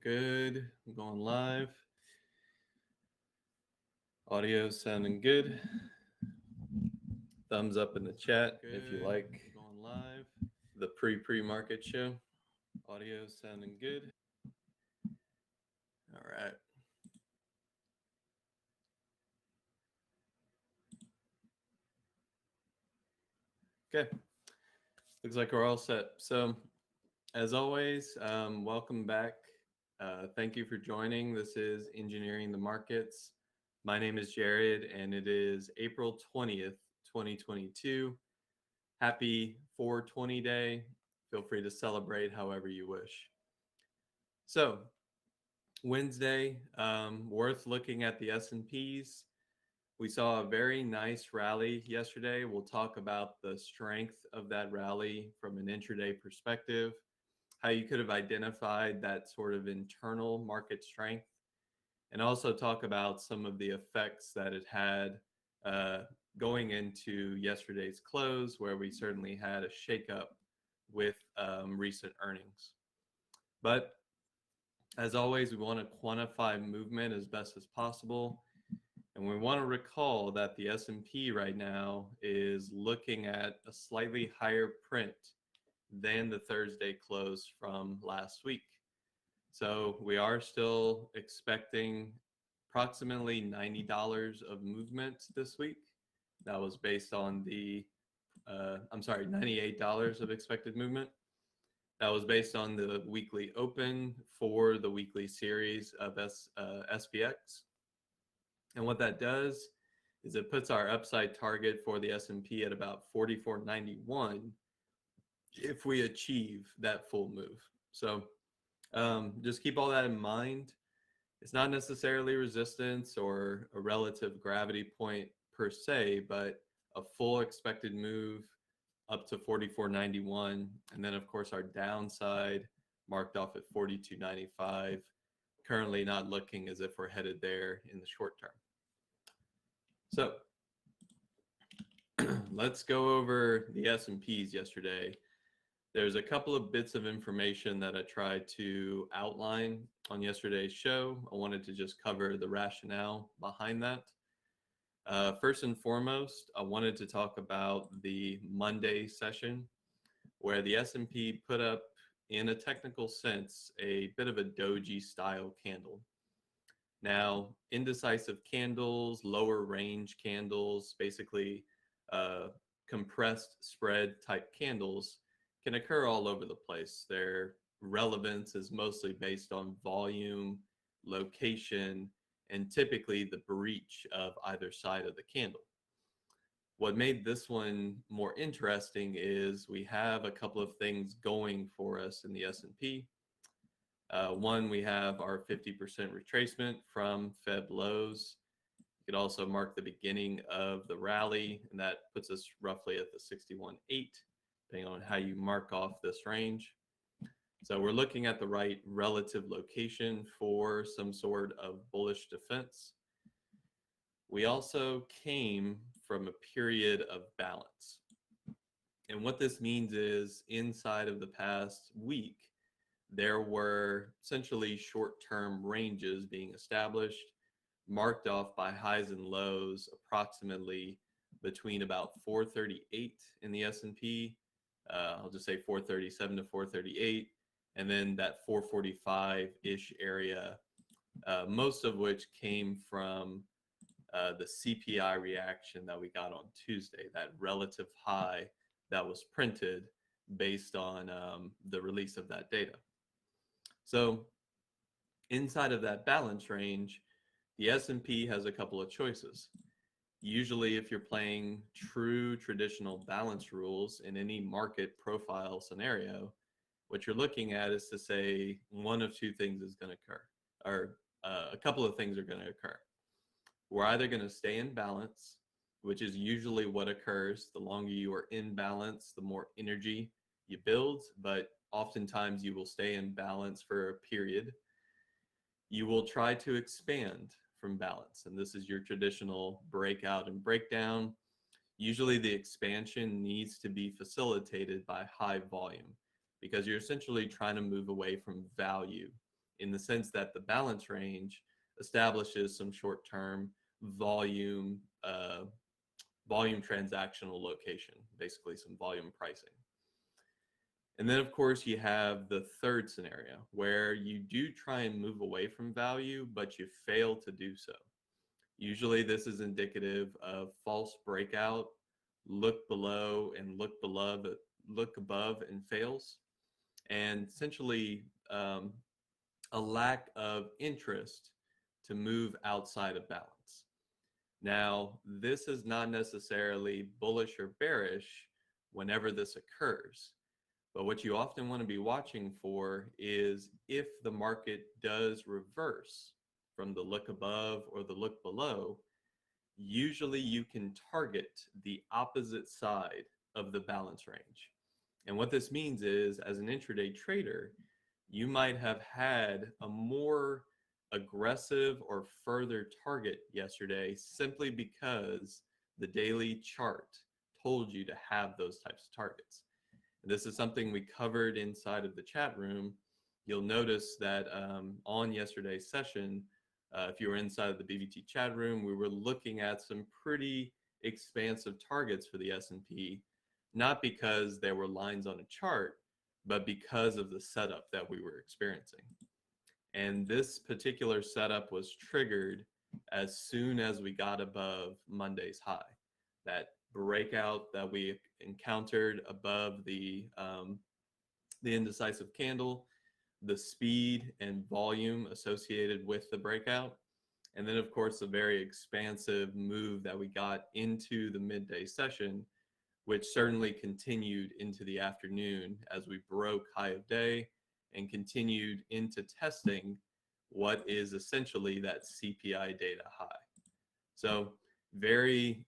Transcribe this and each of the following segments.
good. I'm going live. Audio sounding good. Thumbs up in the chat if you like going live. The pre-market show. Audio sounding good. All right. Okay. Looks like we're all set. So, as always, welcome back. Thank you for joining. This is Engineering the Markets. My name is Jared, and it is April 20th, 2022. Happy 420 day. Feel free to celebrate however you wish. So, Wednesday, worth looking at the S&Ps. We saw a very nice rally yesterday. We'll talk about the strength of that rally from an intraday perspective, how you could have identified that sort of internal market strength, and also talk about some of the effects that it had uh, going into yesterday's close, where we certainly had a shakeup with recent earnings. But as always, we want to quantify movement as best as possible. And we want to recall that the S&P right now is looking at a slightly higher print than the Thursday close from last week. So we are still expecting approximately $90 of movement this week. That was based on the, $98 of expected movement. That was based on the weekly open for the weekly series of SPX. And what that does is it puts our upside target for the S&P at about 44.91 if we achieve that full move. So just keep all that in mind. It's not necessarily resistance or a relative gravity point per se, but a full expected move up to 44.91. And then, of course, our downside marked off at 42.95. Currently not looking as if we're headed there in the short term. So let's go over the S&Ps yesterday. There's a couple of bits of information that I tried to outline on yesterday's show. I wanted to just cover the rationale behind that. First and foremost, I wanted to talk about the Monday session where the S&P put up, in a technical sense, a bit of a doji style candle. Now, indecisive candles, lower range candles, basically compressed spread type candles can occur all over the place. Their relevance is mostly based on volume, location, and typically the breach of either side of the candle. What made this one more interesting is we have a couple of things going for us in the S&P. One, we have our 50% retracement from Feb lows. It could also mark the beginning of the rally, and that puts us roughly at the 61.8, depending on how you mark off this range. So we're looking at the right relative location for some sort of bullish defense. We also came from a period of balance. And what this means is inside of the past week, there were essentially short-term ranges being established, marked off by highs and lows approximately between about 438 in the S&P. I'll just say 437 to 438, and then that 445-ish area, most of which came from the CPI reaction that we got on Tuesday, that relative high that was printed based on the release of that data. So inside of that balance range, the S&P has a couple of choices. Usually, if you're playing true traditional balance rules in any market profile scenario, what you're looking at is to say one of two things is going to occur, or a couple of things are going to occur. We're either going to stay in balance, which is usually what occurs. The longer you are in balance, the more energy you build, but oftentimes you will stay in balance for a period. You will try to expand from balance, and this is your traditional breakout and breakdown. Usually the expansion needs to be facilitated by high volume because you're essentially trying to move away from value in the sense that the balance range establishes some short-term volume volume transactional location, basically some volume pricing. And then, of course, you have the third scenario where you do try and move away from value, but you fail to do so. Usually this is indicative of false breakout, look below and look above and fails, and essentially a lack of interest to move outside of balance. Now, this is not necessarily bullish or bearish whenever this occurs. But what you often want to be watching for is if the market does reverse from the look above or the look below, usually you can target the opposite side of the balance range. And what this means is, as an intraday trader, you might have had a more aggressive or further target yesterday simply because the daily chart told you to have those types of targets. This is something we covered inside of the chat room. You'll notice that on yesterday's session, if you were inside of the BVT chat room, we were looking at some pretty expansive targets for the S&P, not because there were lines on a chart, but because of the setup that we were experiencing. And this particular setup was triggered as soon as we got above Monday's high. That breakout that we encountered above the indecisive candle, the speed and volume associated with the breakout, and then of course a very expansive move that we got into the midday session, which certainly continued into the afternoon as we broke high of day and continued into testing what is essentially that CPI data high. So very,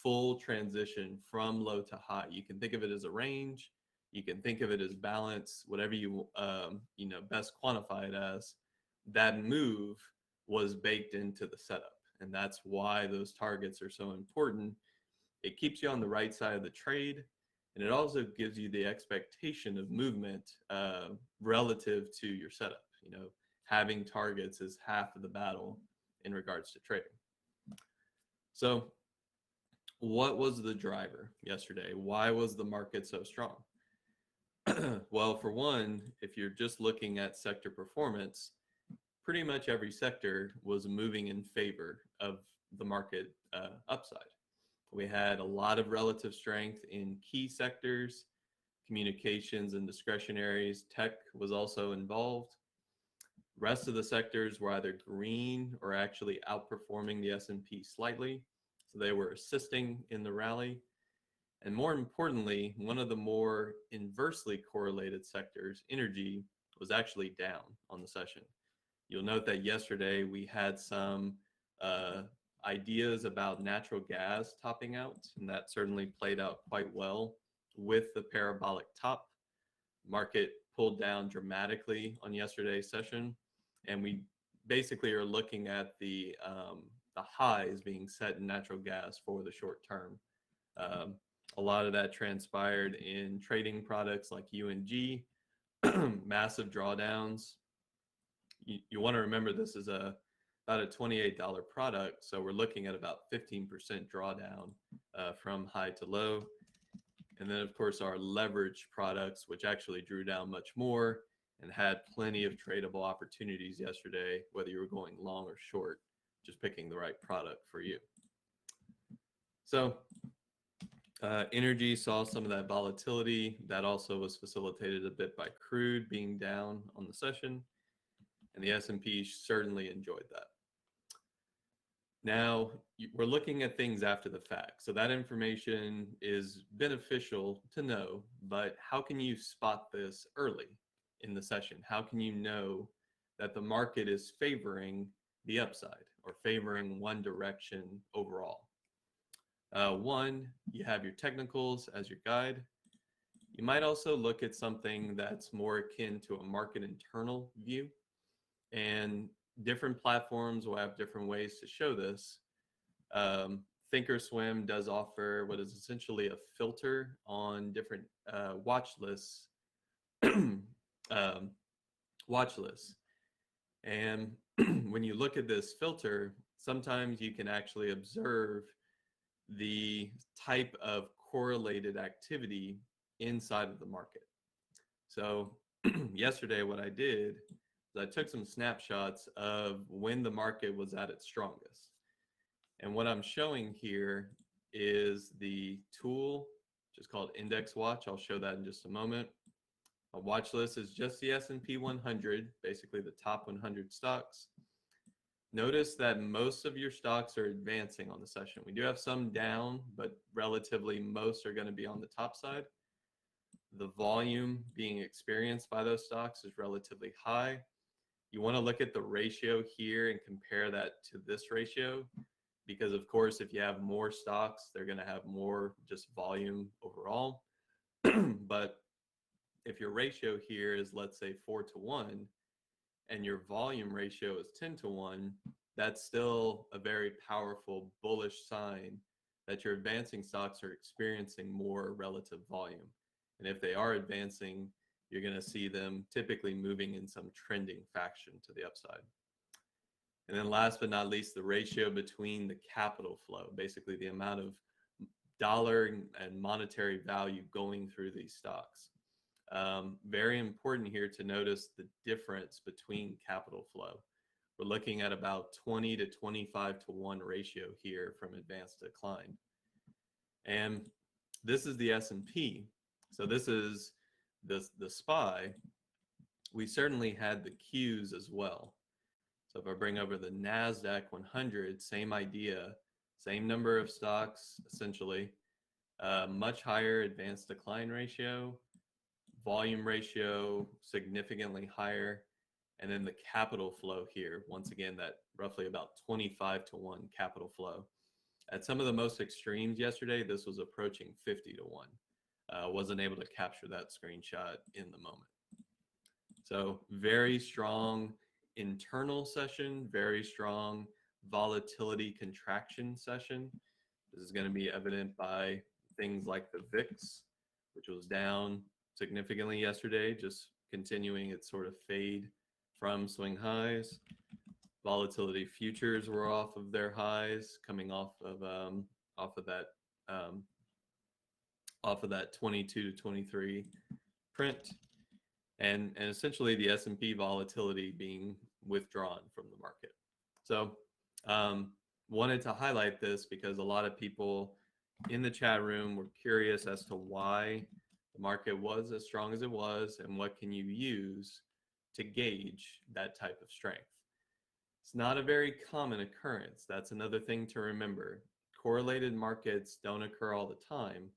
full transition from low to high. You can think of it as a range. You can think of it as balance, whatever you, best quantify it as. That move was baked into the setup. And that's why those targets are so important. It keeps you on the right side of the trade. And it also gives you the expectation of movement relative to your setup. Having targets is half of the battle in regards to trading. So what was the driver yesterday? Why was the market so strong? Well, for one, if you're just looking at sector performance, pretty much every sector was moving in favor of the market upside. We had a lot of relative strength in key sectors, communications and discretionaries. Tech was also involved. Rest of the sectors were either green or actually outperforming the S&P slightly. So they were assisting in the rally. And more importantly, one of the more inversely correlated sectors, energy, was actually down on the session. You'll note that yesterday we had some ideas about natural gas topping out, and that certainly played out quite well with the parabolic top. Market pulled down dramatically on yesterday's session, and we basically are looking at the highs being set in natural gas for the short term. A lot of that transpired in trading products like UNG, massive drawdowns. You want to remember this is about a $28 product, so we're looking at about 15% drawdown from high to low. And then, of course, our leverage products, which actually drew down much more and had plenty of tradable opportunities yesterday, whether you were going long or short, just picking the right product for you. So energy saw some of that volatility. That also was facilitated a bit by crude being down on the session, and the S&P certainly enjoyed that. Now, we're looking at things after the fact. So that information is beneficial to know, but how can you spot this early in the session? How can you know that the market is favoring the upside or favoring one direction overall? One, you have your technicals as your guide. You might also look at something that's more akin to a market internal view, and different platforms will have different ways to show this. Thinkorswim does offer what is essentially a filter on different watch lists. And when you look at this filter, sometimes you can actually observe the type of correlated activity inside of the market. So yesterday, what I did is I took some snapshots of when the market was at its strongest. And what I'm showing here is the tool, which is called Index Watch. I'll show that in just a moment. A watch list is just the S&P 100, basically the top 100 stocks. Notice that most of your stocks are advancing on the session. We do have some down, but relatively most are going to be on the top side. The volume being experienced by those stocks is relatively high. You want to look at the ratio here and compare that to this ratio, because of course, if you have more stocks, they're going to have more just volume overall. But if your ratio here is, let's say, 4-1, and your volume ratio is 10-1, that's still a very powerful bullish sign that your advancing stocks are experiencing more relative volume. And if they are advancing, you're going to see them typically moving in some trending faction to the upside. And then last but not least, the ratio between the capital flow, basically the amount of dollar and monetary value going through these stocks. Very important here to notice the difference between capital flow. We're looking at about 20 to 25-1 ratio here from advanced to decline. And this is the S&P. So this is the SPY. We certainly had the Qs as well. So if I bring over the Nasdaq 100, same idea, same number of stocks, essentially, much higher advanced decline ratio, volume ratio significantly higher, and then the capital flow here, once again, that roughly about 25-1 capital flow. At some of the most extremes yesterday, this was approaching 50-1. Wasn't able to capture that screenshot in the moment. So very strong internal session, very strong volatility contraction session. This is going to be evident by things like the VIX, which was down significantly yesterday, just continuing its sort of fade from swing highs. Volatility futures were off of their highs, coming off of that 22 to 23 print, and essentially the S&P volatility being withdrawn from the market. So wanted to highlight this because a lot of people in the chat room were curious as to why the market was as strong as it was and what can you use to gauge that type of strength. It's not a very common occurrence. That's another thing to remember. Correlated markets don't occur all the time.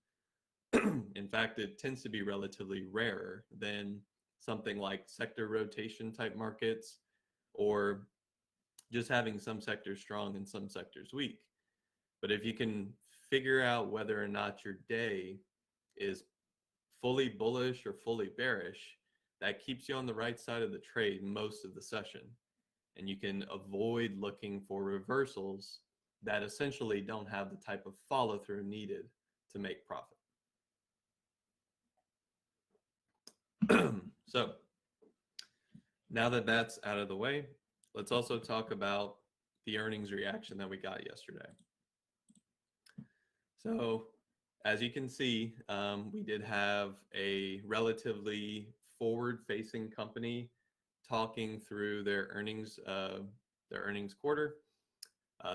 In fact, it tends to be relatively rarer than something like sector rotation type markets, or just having some sectors strong and some sectors weak. But if you can figure out whether or not your day is fully bullish or fully bearish, that keeps you on the right side of the trade most of the session. And you can avoid looking for reversals that essentially don't have the type of follow through needed to make profit. So now that that's out of the way, let's also talk about the earnings reaction that we got yesterday. So as you can see, we did have a relatively forward-facing company talking through their earnings quarter.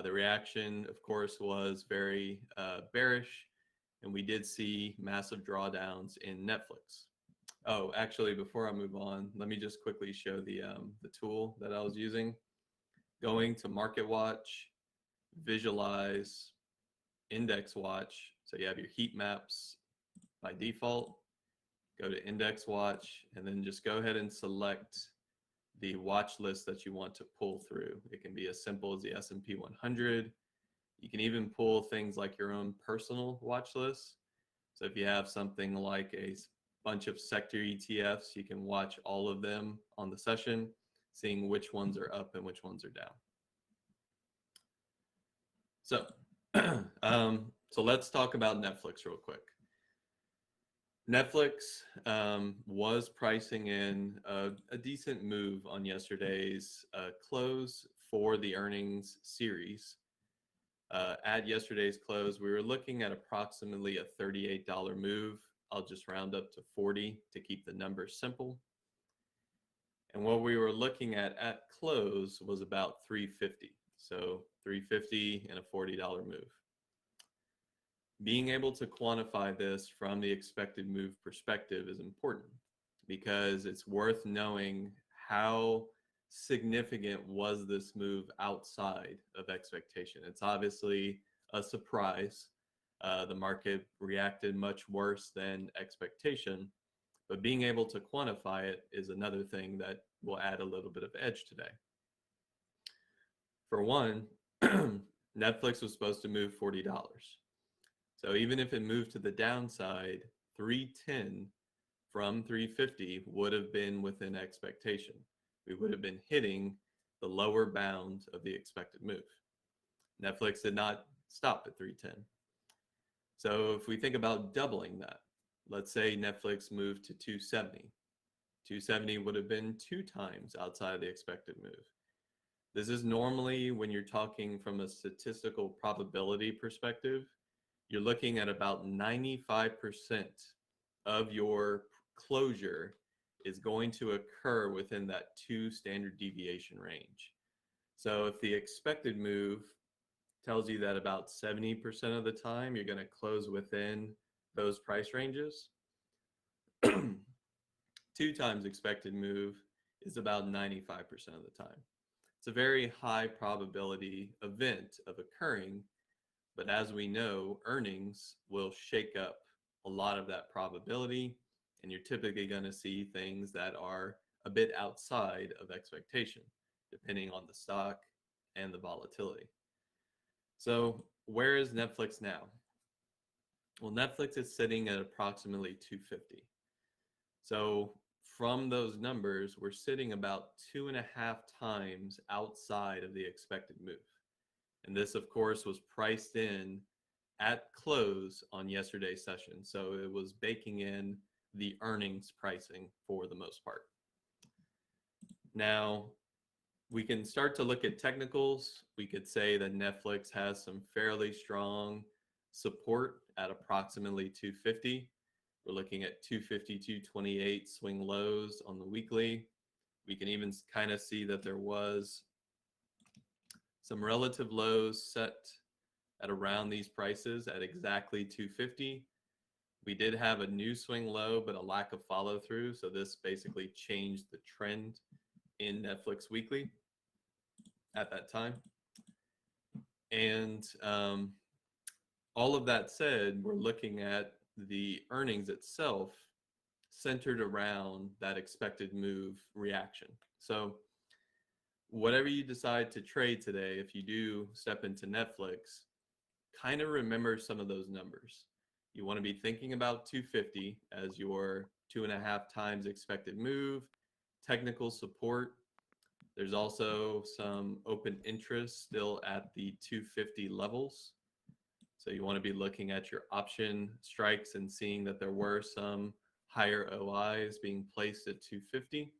The reaction, of course, was very bearish, and we did see massive drawdowns in Netflix. Oh, actually, before I move on, let me just quickly show the tool that I was using. Going to Market Watch, Visualize, Index Watch. So you have your heat maps by default. Go to Index Watch, and then just go ahead and select the watch list that you want to pull through. It can be as simple as the S&P 100. You can even pull things like your own personal watch list. So if you have something like a bunch of sector ETFs, you can watch all of them on the session, seeing which ones are up and which ones are down. So, so let's talk about Netflix real quick. Netflix was pricing in a decent move on yesterday's close for the earnings series. At yesterday's close, we were looking at approximately a $38 move. I'll just round up to 40 to keep the numbers simple. And what we were looking at close was about 350. So 350 and a $40 move. Being able to quantify this from the expected move perspective is important because it's worth knowing how significant was this move outside of expectation. It's obviously a surprise. The market reacted much worse than expectation, but being able to quantify it is another thing that will add a little bit of edge today. For one, Netflix was supposed to move $40. So even if it moved to the downside, 310 from 350 would have been within expectation. We would have been hitting the lower bound of the expected move. Netflix did not stop at 310. So if we think about doubling that, let's say Netflix moved to 270. 270 would have been 2 times outside of the expected move. This is normally, when you're talking from a statistical probability perspective, you're looking at about 95% of your closure is going to occur within that 2 standard deviation range. So if the expected move tells you that about 70% of the time you're going to close within those price ranges, 2 times expected move is about 95% of the time. It's a very high probability event of occurring, but as we know, earnings will shake up a lot of that probability, and you're typically going to see things that are a bit outside of expectation, depending on the stock and the volatility. So where is Netflix now? Well, Netflix is sitting at approximately 250. So from those numbers, we're sitting about 2.5 times outside of the expected move. And this, of course, was priced in at close on yesterday's session. So it was baking in the earnings pricing for the most part. Now, we can start to look at technicals. We could say that Netflix has some fairly strong support at approximately 250. We're looking at 250, 228 swing lows on the weekly. We can even kind of see that there was some relative lows set at around these prices at exactly 250. We did have a new swing low, but a lack of follow through. So this basically changed the trend in Netflix weekly at that time. And all of that said, we're looking at the earnings itself centered around that expected move reaction. So whatever you decide to trade today, if you do step into Netflix, kind of remember some of those numbers. You want to be thinking about 250 as your 2.5 times expected move, technical support. There's also some open interest still at the 250 levels. So you want to be looking at your option strikes and seeing that there were some higher OIs being placed at 250.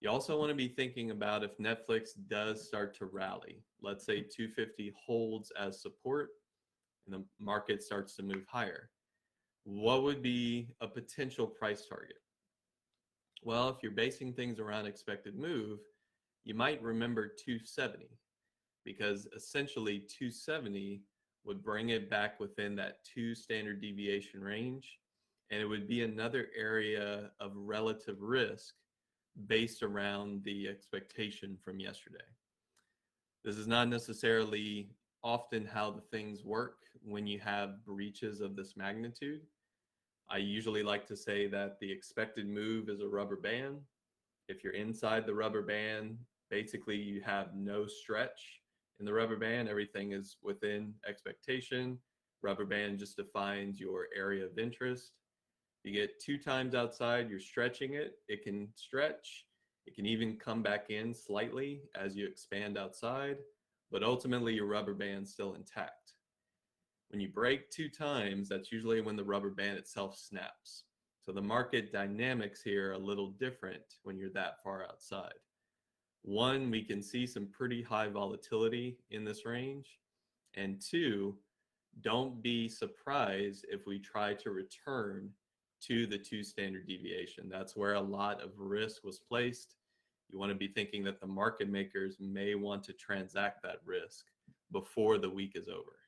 You also want to be thinking about if Netflix does start to rally. Let's say 250 holds as support and the market starts to move higher. What would be a potential price target? Well, if you're basing things around expected move, you might remember 270 because essentially 270 would bring it back within that 2 standard deviation range, and it would be another area of relative risk based around the expectation from yesterday. This is not necessarily often how the things work when you have breaches of this magnitude. I usually like to say that the expected move is a rubber band. If you're inside the rubber band, basically you have no stretch in the rubber band. Everything is within expectation. Rubber band just defines your area of interest. You get 2 times outside, you're stretching it. It can stretch. It can even come back in slightly as you expand outside, but ultimately your rubber band's still intact. When you break 2 times, that's usually when the rubber band itself snaps. So the market dynamics here are a little different when you're that far outside. One, we can see some pretty high volatility in this range. And two, don't be surprised if we try to return to the 2 standard deviation. That's where a lot of risk was placed. You want to be thinking that the market makers may want to transact that risk before the week is over.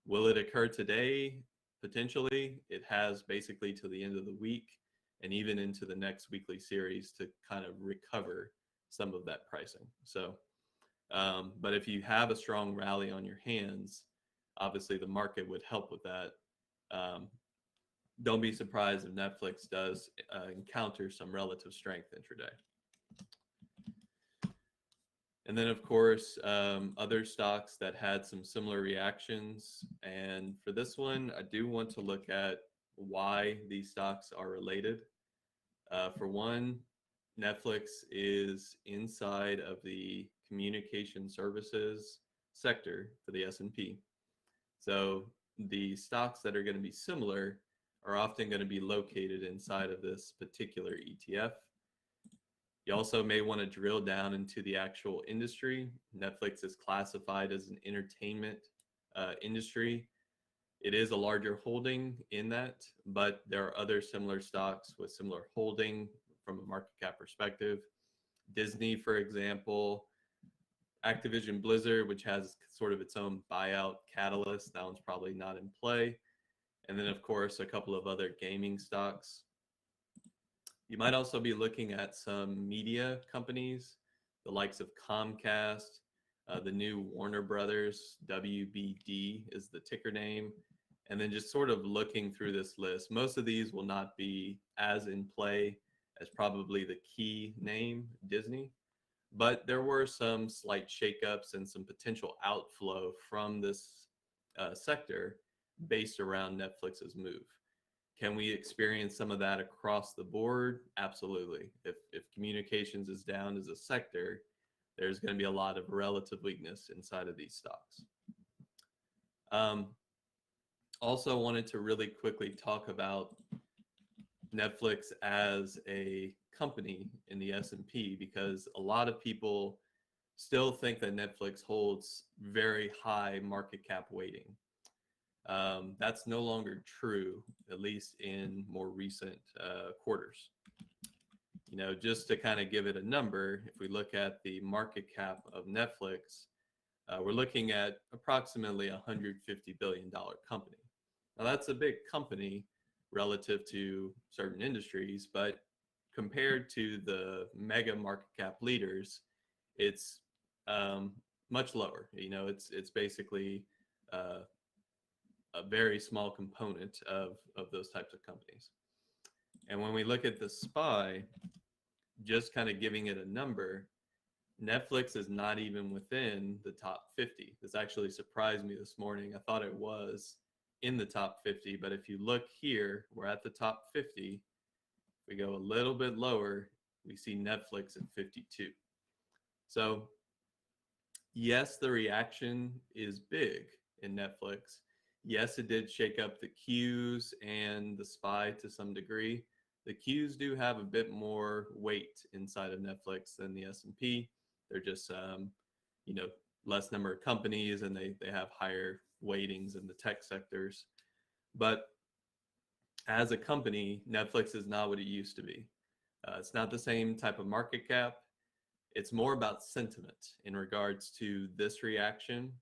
Will it occur today? Potentially. It has basically to the end of the week and even into the next weekly series to kind of recover some of that pricing. So, but if you have a strong rally on your hands, obviously the market would help with that. Don't be surprised if Netflix does encounter some relative strength intraday. And then, of course, other stocks that had some similar reactions. And for this one, I do want to look at why these stocks are related. For one, Netflix is inside of the communication services sector for the S&P. So the stocks that are going to be similar are often going to be located inside of this particular ETF. You also may want to drill down into the actual industry. Netflix is classified as an entertainment industry. It is a larger holding in that, but there are other similar stocks with similar holding from a market cap perspective. Disney, for example, Activision Blizzard, which has sort of its own buyout catalyst. That one's probably not in play. And then, of course, a couple of other gaming stocks. You might also be looking at some media companies, the likes of Comcast, the new Warner Brothers, WBD is the ticker name. And then just sort of looking through this list, most of these will not be as in play as probably the key name, Disney. But there were some slight shakeups and some potential outflow from this sector based around Netflix's move. Can we experience some of that across the board? Absolutely. If communications is down as a sector, there's going to be a lot of relative weakness inside of these stocks. Also wanted to really quickly talk about Netflix as a company in the S&P, because a lot of people still think that Netflix holds very high market cap weighting. That's no longer true, at least in more recent quarters. You know, just to kind of give it a number, if we look at the market cap of Netflix, we're looking at approximately a $150 billion company. Now, that's a big company relative to certain industries, but compared to the mega market cap leaders, it's much lower. You know, it's basically a very small component of those types of companies. And when we look at the SPY, just kind of giving it a number, Netflix is not even within the top 50. This actually surprised me this morning. I thought it was in the top 50, but if you look here, we're at the top 50. If we go a little bit lower, we see Netflix at 52. So yes, the reaction is big in Netflix. Yes, it did shake up the Qs and the SPY to some degree. The Qs do have a bit more weight inside of Netflix than the S&P. They're just, you know, less number of companies, and they have higher weightings in the tech sectors. But as a company, Netflix is not what it used to be. It's not the same type of market cap. It's more about sentiment in regards to this reaction.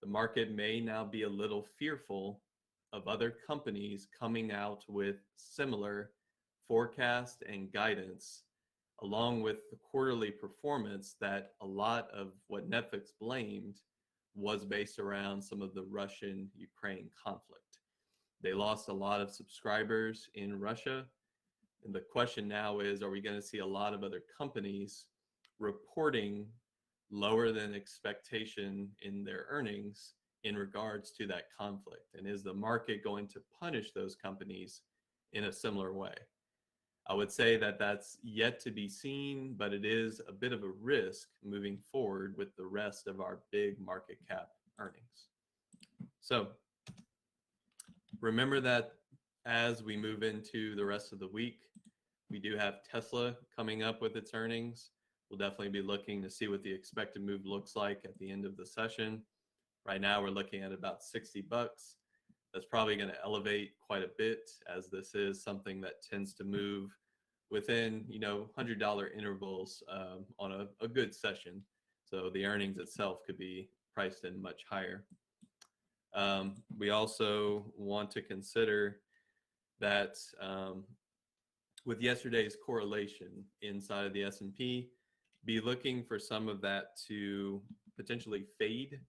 The market may now be a little fearful of other companies coming out with similar forecast and guidance, along with the quarterly performance that a lot of what Netflix blamed was based around some of the Russian-Ukraine conflict. They lost a lot of subscribers in Russia. And the question now is, are we going to see a lot of other companies reporting lower than expectation in their earnings in regards to that conflict? And is the market going to punish those companies in a similar way? I would say that that's yet to be seen, but it is a bit of a risk moving forward with the rest of our big market cap earnings. So Remember that as we move into the rest of the week, we do have Tesla coming up with its earnings. We'll definitely be looking to see what the expected move looks like at the end of the session. Right now, we're looking at about 60 bucks. That's probably going to elevate quite a bit, as this is something that tends to move within, $100 intervals on a good session. So the earnings itself could be priced in much higher. We also want to consider that with yesterday's correlation inside of the S&P, be looking for some of that to potentially fade.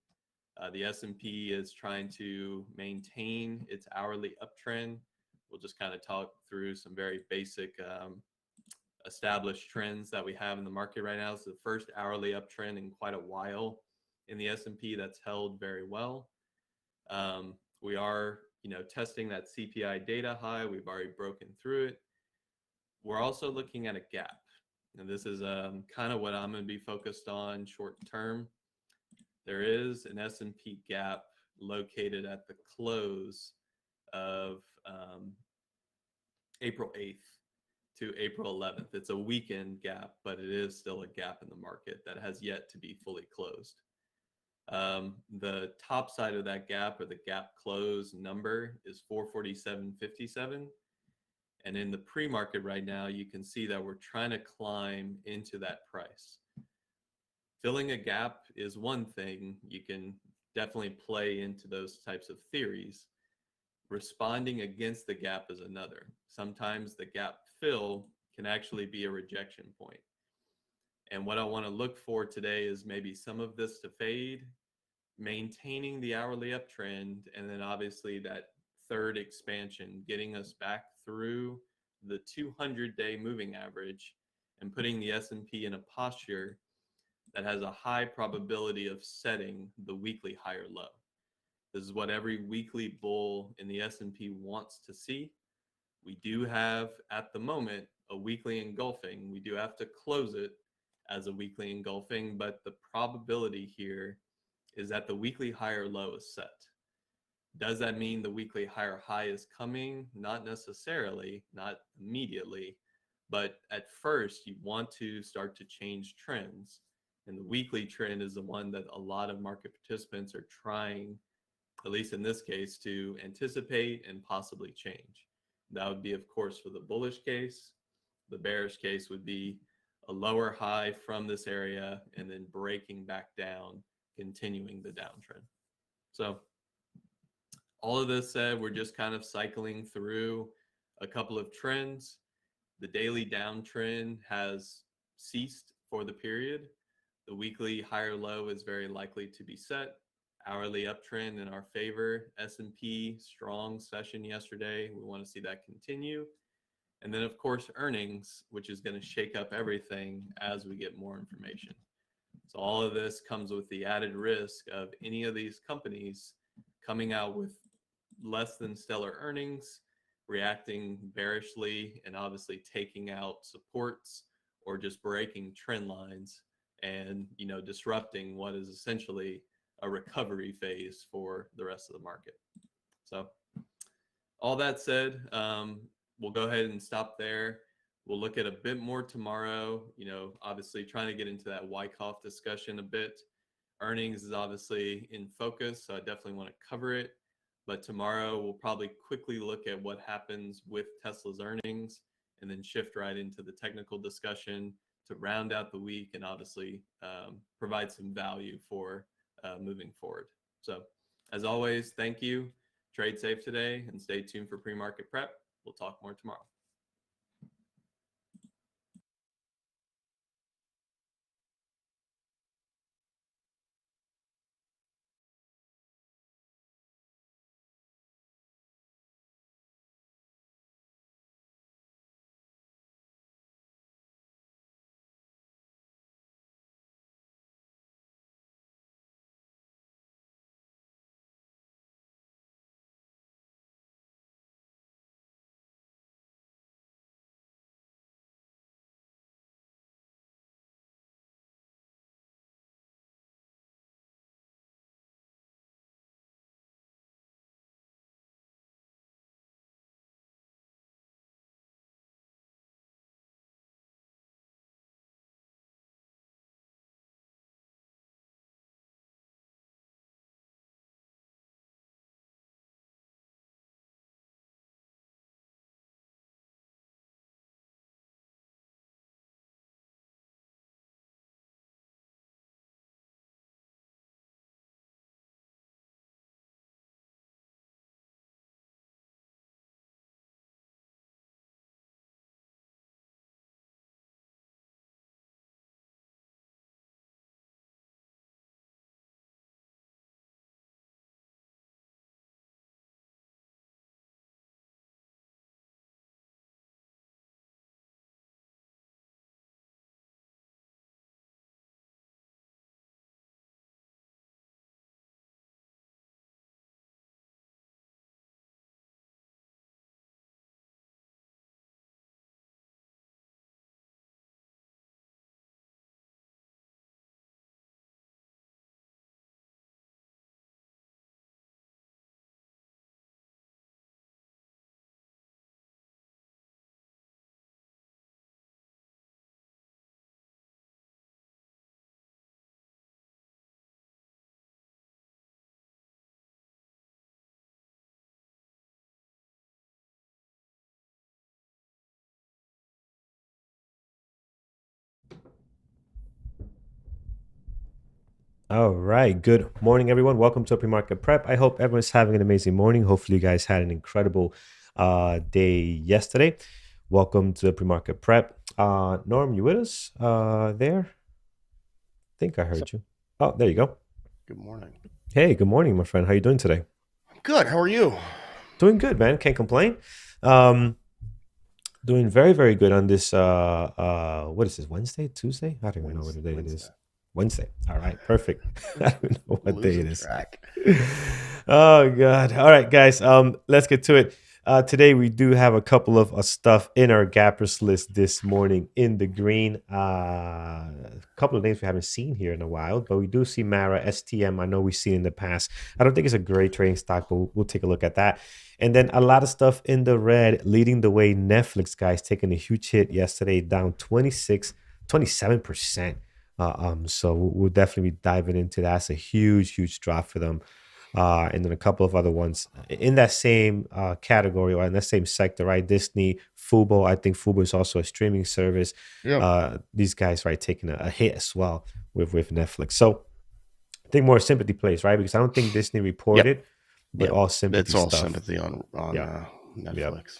The S&P is trying to maintain its hourly uptrend. We'll just kind of talk through some very basic established trends that we have in the market right now. It's the first hourly uptrend in quite a while in the S&P that's held very well. We are, testing that CPI data high. We've already broken through it. We're also looking at a gap. And this is kind of what I'm going to be focused on short term. There is an S&P gap located at the close of April 8th to April 11th. It's a weekend gap, but it is still a gap in the market that has yet to be fully closed. The top side of that gap, or the gap close number, is 447.57. And in the pre-market right now, you can see that we're trying to climb into that price. Filling a gap is one thing. You can definitely play into those types of theories. Responding against the gap is another. Sometimes the gap fill can actually be a rejection point. And what I want to look for today is maybe some of this to fade, maintaining the hourly uptrend, and then obviously that third expansion, getting us back through the 200-day moving average and putting the S&P in a posture that has a high probability of setting the weekly higher low. This is what every weekly bull in the S&P wants to see. We do have, at the moment, a weekly engulfing. We do have to close it as a weekly engulfing, but the probability here is that the weekly higher low is set. Does that mean the weekly higher high is coming? Not necessarily, not immediately, but at first you want to start to change trends. And the weekly trend is the one that a lot of market participants are trying, at least in this case, to anticipate and possibly change. That would be, of course, for the bullish case. The bearish case would be a lower high from this area and then breaking back down, continuing the downtrend. So all of this said, we're just kind of cycling through a couple of trends. The daily downtrend has ceased for the period. The weekly higher low is very likely to be set. Hourly uptrend in our favor. S&P strong session yesterday. We want to see that continue. And then, of course, earnings, which is going to shake up everything as we get more information. So all of this comes with the added risk of any of these companies coming out with less than stellar earnings, reacting bearishly, and obviously taking out supports or just breaking trend lines and disrupting what is essentially a recovery phase for the rest of the market. So all that said, we'll go ahead and stop there. We'll look at a bit more tomorrow, obviously trying to get into that Wyckoff discussion a bit. Earnings is obviously in focus, so I definitely want to cover it. But tomorrow we'll probably quickly look at what happens with Tesla's earnings and then shift right into the technical discussion to round out the week and obviously provide some value for moving forward. So as always, thank you. Trade safe today and stay tuned for pre-market prep. We'll talk more tomorrow. All right. Good morning, everyone. Welcome to Pre-Market Prep. I hope everyone's having an amazing morning. Hopefully, you guys had an incredible day yesterday. Welcome to the Pre-Market Prep. Norm, you with us there? I think I So, heard you. Oh, there you go. good morning. Hey, good morning, my friend. How you doing today? Good. How are you? Doing good, man. Can't complain. Um, Doing very, very good on this what is this, Wednesday, Tuesday? I don't even know what Wednesday. day it Wednesday. is. Wednesday. All right, perfect. I don't even know what day Losing it is. track. Oh God. All right, guys. Let's get to it. Today we do have a couple of stuff in our gappers list this morning in the green. A couple of names we haven't seen here in a while, but we do see Mara, STM. I know we've seen in the past. I don't think it's a great trading stock, but we'll take a look at that. And then a lot of stuff in the red, leading the way. Netflix, guys, taking a huge hit yesterday, down 27%. So we'll definitely be diving into that. It's a huge, huge drop for them. And then a couple of other ones in that same category or in that same sector, right? Disney, Fubo. I think Fubo is also a streaming service. Yep. These guys, right, taking a hit as well with Netflix. So I think more sympathy plays, right? Because I don't think Disney Yep. reported, but Yep. all sympathy It's all stuff. sympathy on Yeah, yeah. Netflix.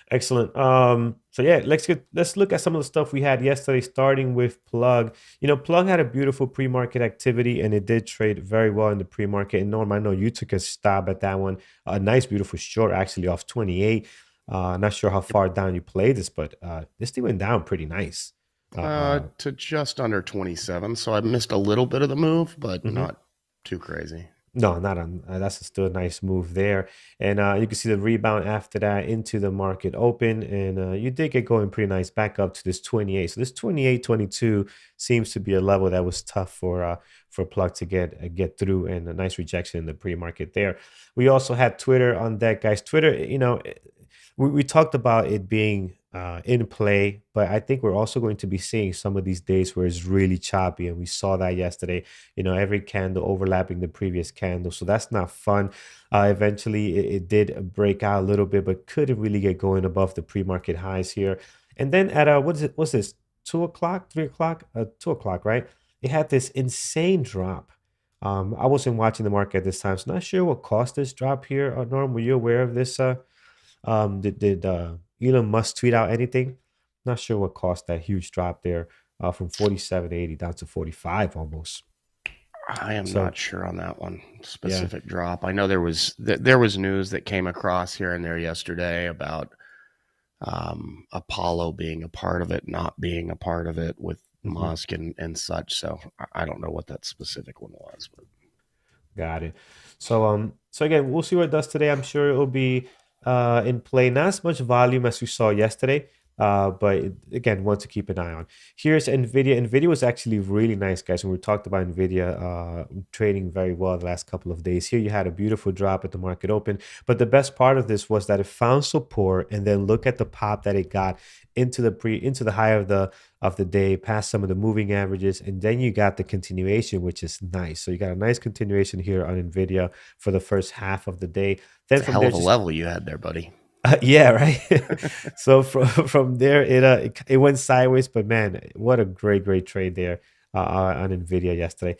Excellent. So yeah, let's look at some of the stuff we had yesterday, starting with Plug. Plug had a beautiful pre-market activity, and it did trade very well in the pre-market. And Norm, I know you took a stab at that one. A nice, beautiful short, actually off 28. Not sure how Yep. far down you played this, but this thing went down pretty nice. To just under 27. So I missed a little bit of the move, but Mhm. not too crazy. No, not on. That's still a nice move there, and you can see the rebound after that into the market open, and you did get going pretty nice back up to this 28. So this 28, 22 seems to be a level that was tough for Plug to get through, and a nice rejection in the pre-market there. We also had Twitter on deck, guys. Twitter, we talked about it being in play, but I think we're also going to be seeing some of these days where it's really choppy, and we saw that yesterday. Every candle overlapping the previous candle, so that's not fun. Eventually, it did break out a little bit, but couldn't really get going above the pre-market highs here. And then at what is it? What's this? 2 o'clock, 3 o'clock, 2 o'clock, right? It had this insane drop. I wasn't watching the market at this time, so not sure what caused this drop here. Norm, were you aware of this? Did Elon Musk tweet out anything? Not sure what caused that huge drop there from 47.80 down to 45 almost. I am So not sure on that one yeah. specific drop. I know there was news that came across here and there yesterday about Apollo being a part of it, not being a part of it with Mhm. Musk and such. So I don't know what that specific one was, but Got it. So again, we'll see what it does today. I'm sure it will be in play. Not as much volume as we saw yesterday, but again, one to keep an eye on. Here's Nvidia. Nvidia was actually really nice, guys. When we talked about Nvidia trading very well the last couple of days. Here you had a beautiful drop at the market open, but the best part of this was that it found support, and then look at the pop that it got into the high of the day, past some of the moving averages, and then you got the continuation, which is nice. So you got a nice continuation here on Nvidia for the first half of the day. Then it's a from hell there, of a just level you had there, buddy. yeah, right. So from there, it went sideways, but man, what a great trade there on Nvidia yesterday.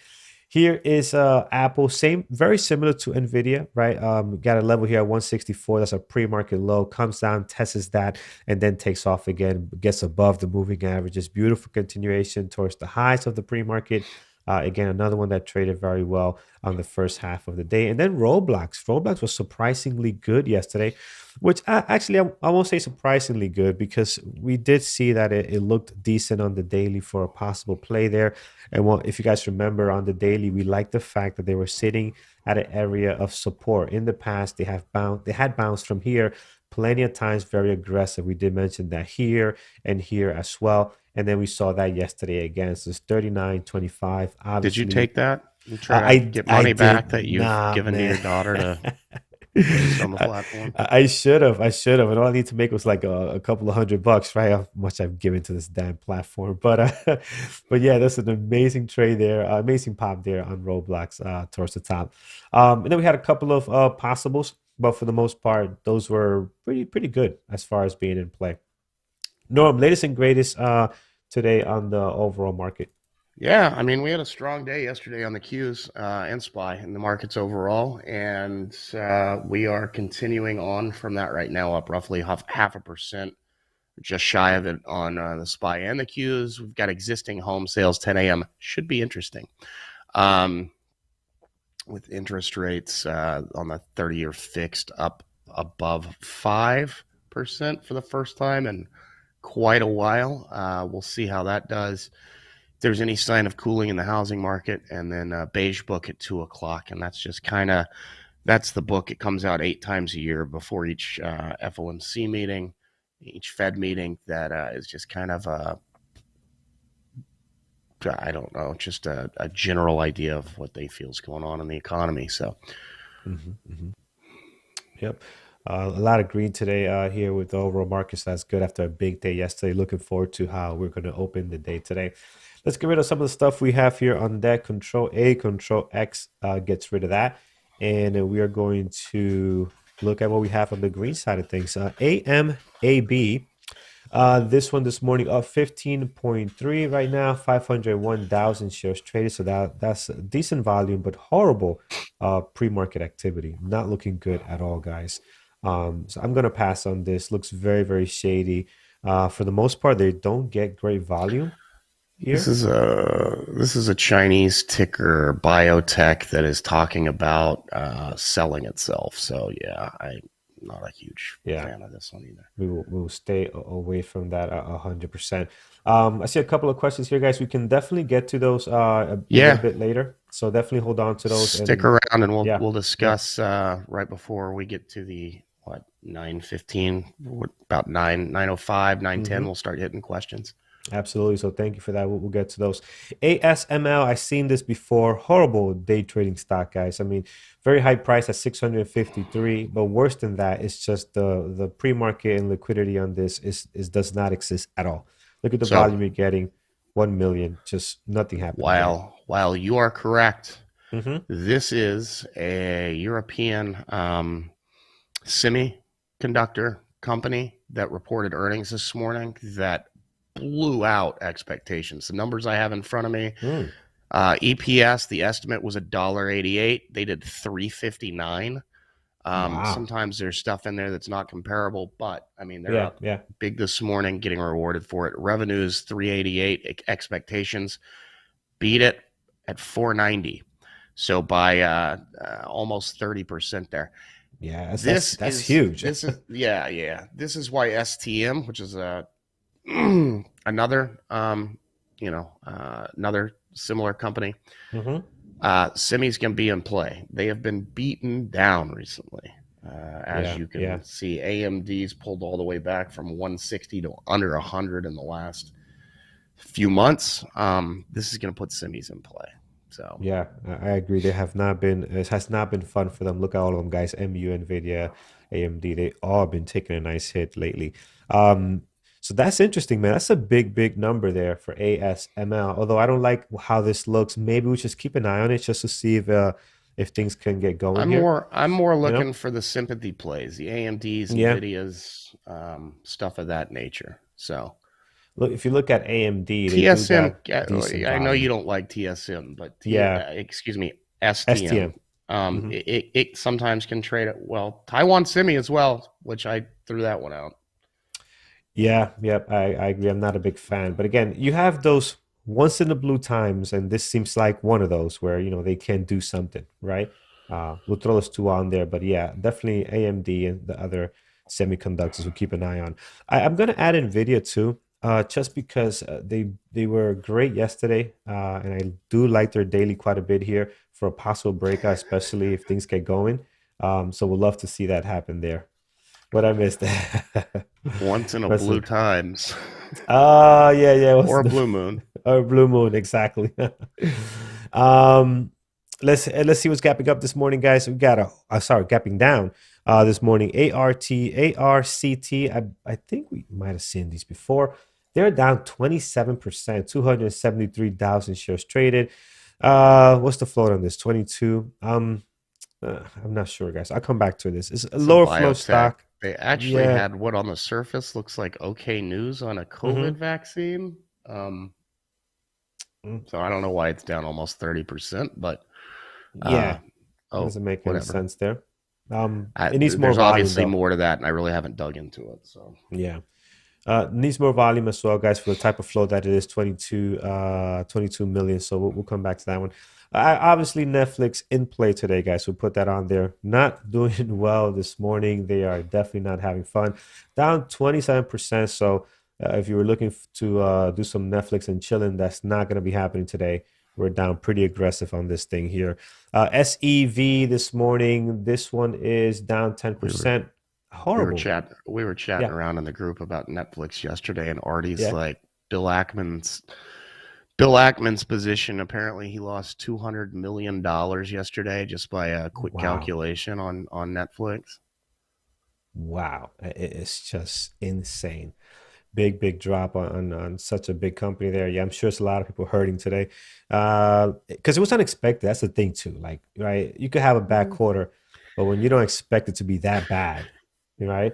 Here is Apple, same, very similar to Nvidia, right? Got a level here at 164. That's a pre-market low. Comes down, tests that, and then takes off again. Gets above the moving averages. Beautiful continuation towards the highs of the pre-market. Again, another one that traded very well on the first half of the day. And then Roblox. Roblox was surprisingly good yesterday, which I won't say surprisingly good because we did see that it looked decent on the daily for a possible play there. And if you guys remember on the daily, we liked the fact that they were sitting at an area of support. In the past, they had bounced from here plenty of times, very aggressive. We did mention that here and here as well. And then we saw that yesterday again. So it's 39.25. Did you Obviously, take that and try to get I money back did that you've not, given to man. your daughter to waste on the platform? I should have. I should have. And all I need to make was like a couple of $100, right? How much I've given to this damn platform. But yeah, that's an amazing trade there. Amazing pop there on Roblox towards the top. And then we had a couple of possibles, but for the most part, those were pretty good as far as being in play. Norm, latest and greatest today on the overall market. Yeah, I mean, we had a strong day yesterday on the Qs and SPY in the markets overall, and we are continuing on from that right now, up roughly half a percent, just shy of it on the SPY and the Qs. We've got existing home sales 10 a.m. Should be interesting. With interest rates on the 30-year fixed up above 5% for the first time in quite a while. We'll see how that does. If there's any sign of cooling in the housing market, and then beige book at 2:00, and that's just that's the book. It comes out 8 times a year before each FOMC meeting, each Fed meeting. That is just kind of I don't know, just a general idea of what they feel is going on in the economy. So, Yep. A lot of green today here with the overall markets. That's good after a big day yesterday. Looking forward to how we're going to open the day today. Let's get rid of some of the stuff we have here on deck. Control A, Control X gets rid of that. And we are going to look at what we have on the green side of things. AMAB. This one this morning up 15.3 right now, 501,000 shares traded. So that's a decent volume, but horrible pre-market activity. Not looking good at all, guys. So I'm gonna pass on this. Looks very, very shady. For the most part, they don't get great volume here. This is a Chinese ticker, biotech, that is talking about selling itself. So yeah, I'm not a huge fan of this one either. We will stay away from that 100%. I see a couple of questions here, guys. We can definitely get to those a little bit later. So definitely hold on to those. Stick around, and we'll discuss right before we get to the 9:15, about 9:05, 9:10. We'll start hitting questions. Absolutely. So thank you for that. We'll get to those. ASML, I've seen this before. Horrible day trading stock, guys. I mean, very high price at 653, but worse than that, it's just the pre-market and liquidity on this does not exist at all. Look at the volume you're getting, 1 million, just nothing happening. While you are correct, this is a European semiconductor company that reported earnings this morning that blew out expectations. The numbers I have in front of me, EPS, the estimate was $1.88. They did $3.59. Sometimes there's stuff in there that's not comparable, but I mean, they're up big this morning, getting rewarded for it. Revenues $388, expectations beat it at $490. So by almost 30% there. Yeah, that's huge. This is This is why STM, which is another another similar company, semis can be in play. They have been beaten down recently, as you can see. AMD's pulled all the way back from 160 to under 100 in the last few months. This is going to put semis in play. So yeah, I agree. They have not been. It has not been fun for them. Look at all of them, guys. MU, Nvidia, AMD. They all have been taking a nice hit lately. So that's interesting, man. That's a big number there for ASML. Although I don't like how this looks. Maybe we just keep an eye on it just to see if things can get going. I'm more looking for the sympathy plays, the AMDs, Nvidias, stuff of that nature. So look, if you look at AMD, TSM. I know you don't like TSM, but excuse me, STM. It sometimes can trade it well. Taiwan Semi as well, which I threw that one out. I agree. I'm not a big fan, but again, you have those once in the blue times, and this seems like one of those where they can do something, right? We'll throw those two on there, but yeah, definitely AMD and the other semiconductors we'll keep an eye on. I'm gonna add Nvidia too, just because they were great yesterday, and I do like their daily quite a bit here for a possible breakout, especially if things get going. So we'll love to see that happen there. What I missed. Once in a blue times. Yeah. Or a blue moon. Or blue moon, exactly. Let's see what's gapping up this morning, guys. We got gapping down this morning. ARCT. I think we might have seen these before. They're down 27%, 273,000 shares traded. What's the float on this? 22. I'm not sure, guys. I'll come back to this. It's a lower flow stock. They actually had what on the surface looks like okay news on a COVID vaccine. So I don't know why it's down almost 30%, but Yeah, oh, doesn't make any whatever. sense there. It needs more There's volume obviously though. more to that, and I really haven't dug into it. So Yeah. Needs more volume as well, guys, for the type of flow that it is, 22 million. So we'll come back to that one. Obviously, Netflix in play today, guys. So put that on there. Not doing well this morning. They are definitely not having fun. Down 27%. So if you were looking to do some Netflix and chilling, that's not going to be happening today. We're down pretty aggressive on this thing here. SEV this morning. This one is down 10%. Horrible. we were chatting Yeah. around in the group about Netflix yesterday, and Artie's Yeah. like Bill Ackman's position. Apparently, he lost $200 million yesterday just by a quick Wow. calculation on Netflix. Wow. It's just insane. Big drop on such a big company there. Yeah, I'm sure it's a lot of people hurting today. Because it was unexpected. That's the thing too. Like, right, you could have a bad quarter, but when you don't expect it to be that bad, right?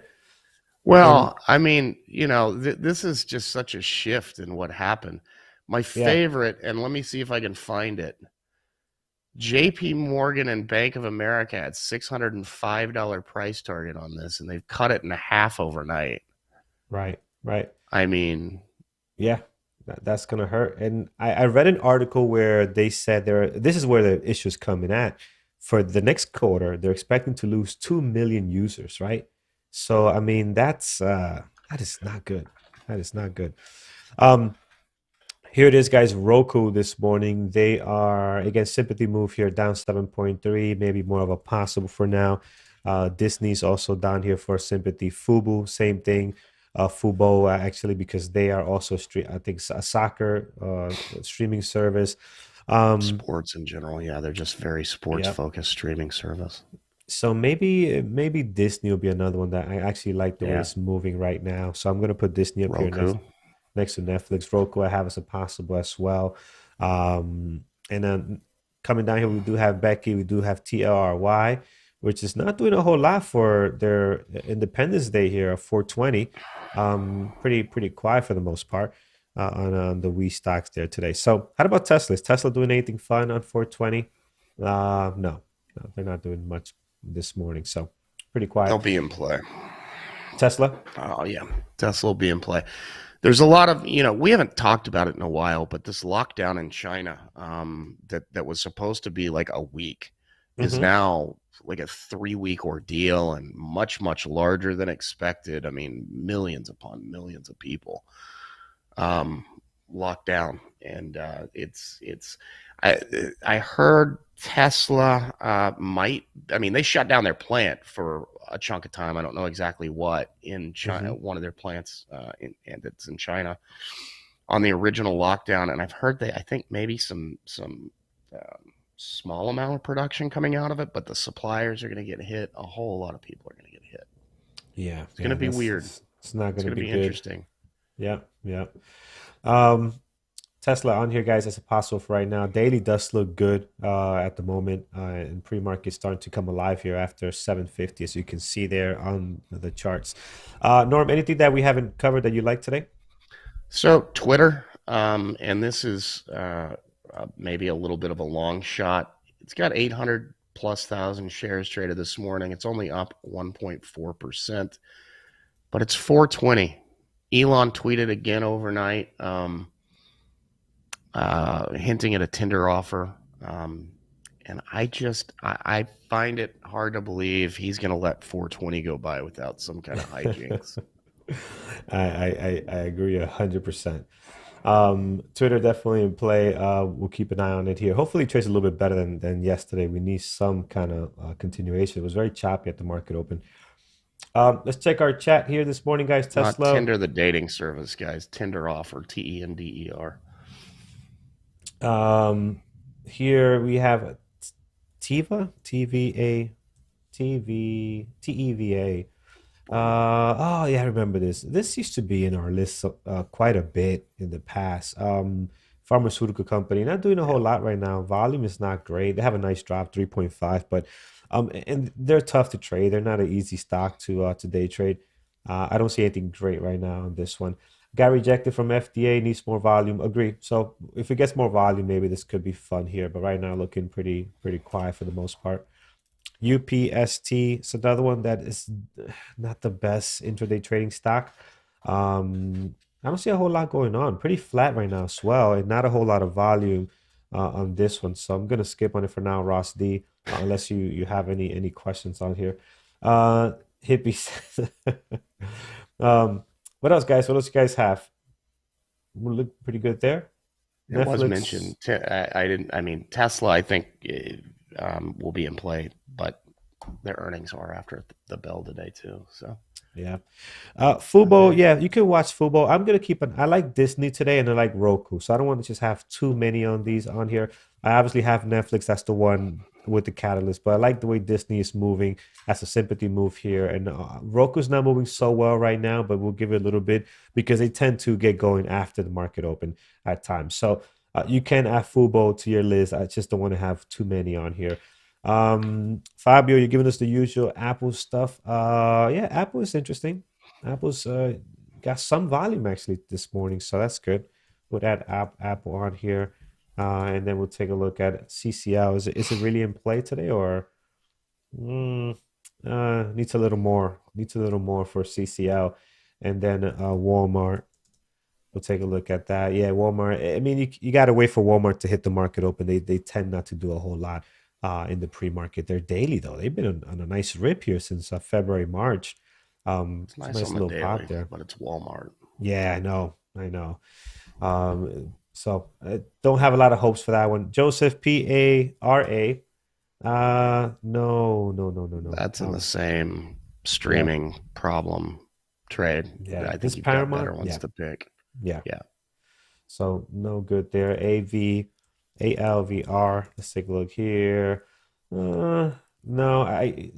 Well, I mean, this is just such a shift in what happened. My favorite, and let me see if I can find it. JP Morgan and Bank of America had $605 price target on this, and they've cut it in half overnight. Right. I mean, yeah, that's gonna hurt. And I read an article where they said this is where the issue's coming at. For the next quarter, they're expecting to lose 2 million users, right? So I mean, that is not good. That is not good. Here it is, guys. Roku this morning. They are, again, sympathy move here, down 7.3, maybe more of a possible for now. Disney's also down here for sympathy. Fubo, same thing. Fubo, actually, because they are also, I think, a soccer streaming service. Sports in general. Yeah, they're just very sports-focused streaming service. So maybe Disney will be another one that I actually like the way it's moving right now. So I'm going to put Disney up here next to Netflix. Roku I have as a possible as well. And then coming down here, we do have Becky. We do have TLRY, which is not doing a whole lot for their Independence Day here of 420. Pretty quiet for the most part on the Wii stocks there today. So how about Tesla? Is Tesla doing anything fun on 420? No, they're not doing much this morning. So pretty quiet. They'll be in play. Tesla? Oh, yeah. Tesla will be in play. There's a lot of, we haven't talked about it in a while, but this lockdown in China that was supposed to be like a week is now like a 3-week ordeal and much, much larger than expected. I mean, millions upon millions of people locked down. And I heard Tesla they shut down their plant for a chunk of time. I don't know exactly what in China, one of their plants, and it's in China on the original lockdown. And I've heard I think maybe some small amount of production coming out of it, but the suppliers are going to get hit. A whole lot of people are going to get hit. Yeah. It's going to be weird. It's not going to be good. Interesting. Yeah. Tesla on here, guys, as a possible for right now. Daily does look good at the moment, and pre-market starting to come alive here after 750, as you can see there on the charts. Norm, anything that we haven't covered that you like today? So Twitter, and this is maybe a little bit of a long shot. It's got 800,000+ shares traded this morning. It's only up 1.4%, but it's 420. Elon tweeted again overnight, hinting at a tender offer. And I find it hard to believe he's going to let 420 go by without some kind of hijinks. I agree 100%. Twitter definitely in play. We'll keep an eye on it here. Hopefully it trades a little bit better than yesterday. We need some kind of continuation. It was very choppy at the market open. Let's check our chat here this morning, guys. Tesla. Not Tinder, the dating service, guys. Tender offer, TENDER. Here we have Teva, TEVA. Oh yeah, I remember this. This used to be in our list quite a bit in the past. Pharmaceutical company, not doing a whole lot right now. Volume is not great. They have a nice drop, 3.5, but and they're tough to trade. They're not an easy stock to day trade. I don't see anything great right now on this one. got rejected from FDA, needs more volume. Agree. So if it gets more volume, maybe this could be fun here. But right now, looking pretty quiet for the most part. UPST, it's another one that is not the best intraday trading stock. I don't see a whole lot going on. Pretty flat right now as well, and not a whole lot of volume on this one. So I'm gonna skip on it for now, Ross D. Unless you have any questions on here. Hippies. um, what else, guys? What else you guys have? We look pretty good there. It was Netflix. mentioned. I didn't. I mean, Tesla. I think will be in play, but their earnings are after the bell today too. So Yeah. Fubo, Okay. yeah, you can watch Fubo. I'm gonna keep I like Disney today and I like Roku, so I don't want to just have too many on these on here. I obviously have Netflix, that's the one with the catalyst, but I like the way Disney is moving. That's a sympathy move here, and Roku's not moving so well right now, but we'll give it a little bit because they tend to get going after the market open at times. So you can add Fubo to your list. I just don't want to have too many on here. Fabio, you're giving us the usual Apple stuff. Yeah, Apple is interesting. Apple's got some volume actually this morning, so that's good. We'll add Apple on here, and then we'll take a look at CCL. Is it really in play today, or mm, needs a little more? Needs a little more for CCL, and then Walmart. We'll take a look at that. Yeah, Walmart. I mean, you got to wait for Walmart to hit the market open. They tend not to do a whole lot in the pre-market. They're daily though. They've been on a nice rip here since February, March. It's It's a nice nice on the little pop daily, there. but it's Walmart. Yeah, I know. So I don't have a lot of hopes for that one. Joseph Para. No. That's in the same Yeah, streaming problem trade. yeah. I This think you've got better Paramount. ones Yeah, to pick. yeah. Yeah. So no good there. ALVR. Let's take a look here. No, I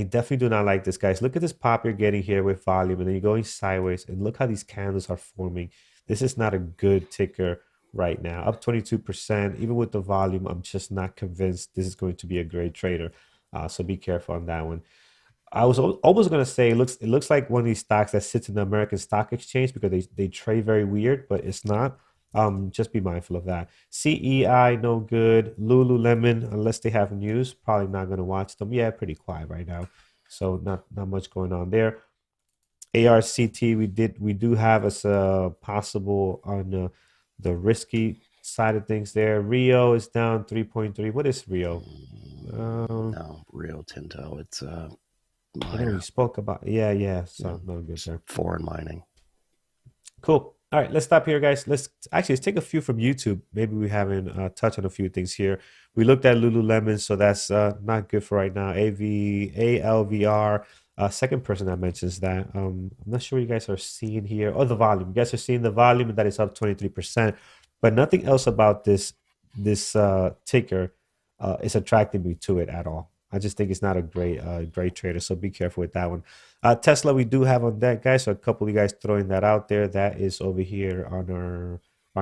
definitely do not like this, guys. Look at this pop you're getting here with volume, and then you're going sideways, and look how these candles are forming. This is not a good ticker right now. Up 22%. Even with the volume, I'm just not convinced this is going to be a great trader. So be careful on that one. I was almost gonna say it looks like one of these stocks that sits in the American Stock Exchange because they trade very weird, but it's not. Just be mindful of that. CEI, no good. Lululemon, unless they have news, probably not gonna watch them. Yeah, pretty quiet right now, so not much going on there. ARCT, we do have as a possible on the risky side of things there. Rio is down 3.3. What is Rio? No, Rio Tinto. It's I know we minor. spoke about. Yeah. Yeah. So no good It's there. foreign mining. Cool. All right, let's stop here, guys. Let's take a few from YouTube. Maybe we haven't touched on a few things here. We looked at Lululemon, so that's not good for right now. ALVR. Second person that mentions that. I'm not sure what you guys are seeing here. Oh, the volume. You guys are seeing the volume, and that is up 23%. But nothing else about this ticker is attracting me to it at all. I just think it's not a great trader. So be careful with that one. Tesla, we do have on that, guys. So a couple of you guys throwing that out there. That is over here on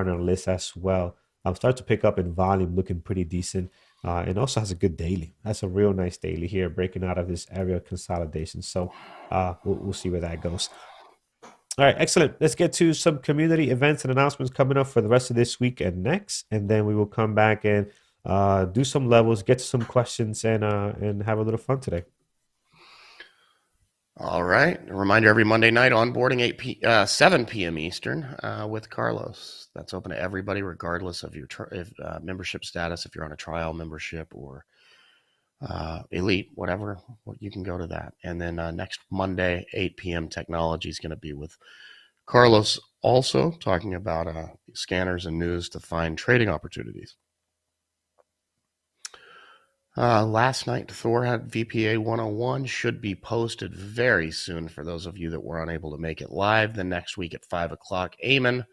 our list as well. Start to pick up in volume, looking pretty decent, and also has a good daily. That's a real nice daily here, breaking out of this area consolidation. So we'll see where that goes. All right, excellent. Let's get to some community events and announcements coming up for the rest of this week and next, and then we will come back and do some levels, get to some questions, and have a little fun today. All right. A reminder every Monday night, onboarding 7 p.m. Eastern with Carlos. That's open to everybody, regardless of your membership status. If you're on a trial membership or elite, whatever, you can go to that. And then next Monday, 8 p.m. technology is going to be with Carlos, also talking about scanners and news to find trading opportunities. Last night, Thor had VPA 101, should be posted very soon for those of you that were unable to make it live. Then next week at 5 o'clock, Eamon.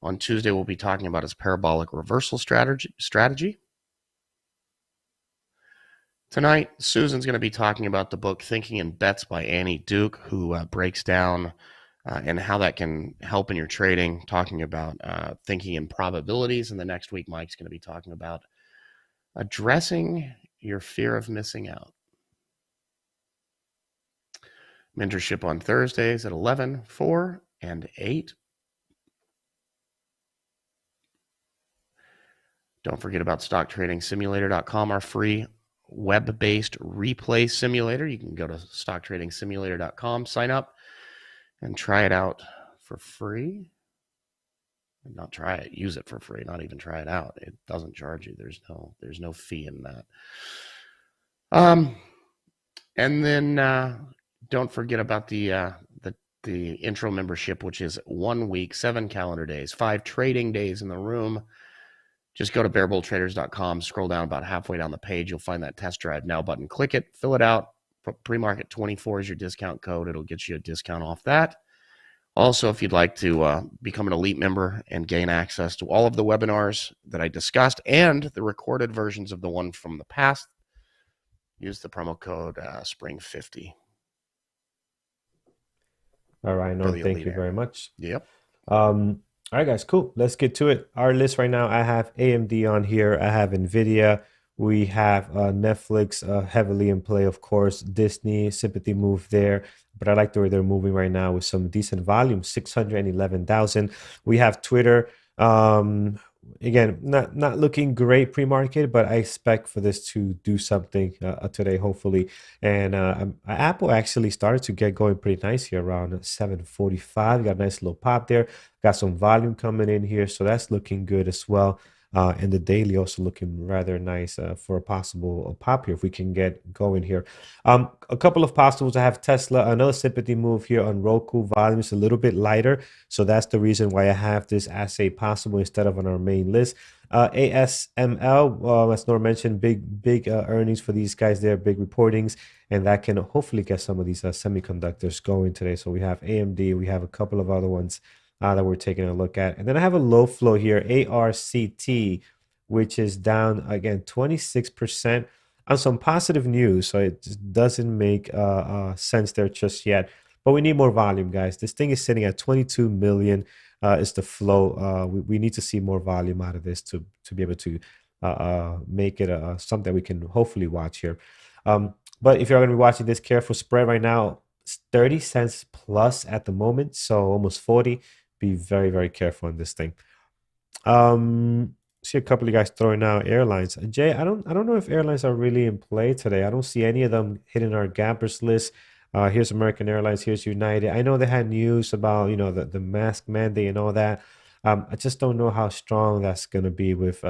On Tuesday, we'll be talking about his parabolic reversal strategy. Tonight, Susan's going to be talking about the book Thinking in Bets by Annie Duke, who breaks down and how that can help in your trading, talking about thinking in probabilities. And the next week, Mike's going to be talking about addressing your fear of missing out. Mentorship on Thursdays at 11, 4, and 8 Don't forget about StockTradingSimulator.com, our free web-based replay simulator. You can go to StockTradingSimulator.com, sign up, and try it out for free. Not try it, use it for free, not even try it out. It doesn't charge you. There's no fee in that. And then don't forget about the intro membership, which is 1 week, 7 calendar days, 5 trading days in the room. Just go to barebulltraders.com, scroll down about halfway down the page. You'll find that test drive now button. Click it, fill it out. Pre-market 24 is your discount code. It'll get you a discount off that. Also, if you'd like to become an elite member and gain access to all of the webinars that I discussed and the recorded versions of the one from the past, use the promo code SPRING50. All right, Norm, thank you very much. Yep. All right, guys, cool. Let's get to it. Our list right now, I have AMD on here. I have Nvidia. We have Netflix heavily in play, of course. Disney, sympathy move there. But I like the way they're moving right now with some decent volume, 611,000. We have Twitter. Again, not looking great pre-market, but I expect for this to do something today, hopefully. And Apple actually started to get going pretty nice here around 7:45. Got a nice little pop there. Got some volume coming in here, so that's looking good as well. And the daily also looking rather nice for a possible pop here if we can get going here. A couple of possibles. I have Tesla, another sympathy move here on Roku. Volume is a little bit lighter, so that's the reason why I have this as a possible instead of on our main list. ASML, as Nora mentioned, big earnings for these guys there, big reportings, and that can hopefully get some of these semiconductors going today. So we have AMD, we have a couple of other ones that we're taking a look at. And then I have a low flow here, ARCT, which is down again 26% on some positive news. So it just doesn't make sense there just yet. But we need more volume, guys. This thing is sitting at 22 million is the flow. We need to see more volume out of this to be able to make it something we can hopefully watch here. But if you're going to be watching this, careful spread right now, it's 30 cents plus at the moment, so almost 40. Be very, very careful on this thing. See a couple of guys throwing out airlines. Jay, I don't know if airlines are really in play today. I don't see any of them hitting our gappers list. Here's American Airlines. Here's United. I know they had news about the mask mandate and all that. I just don't know how strong that's going to be with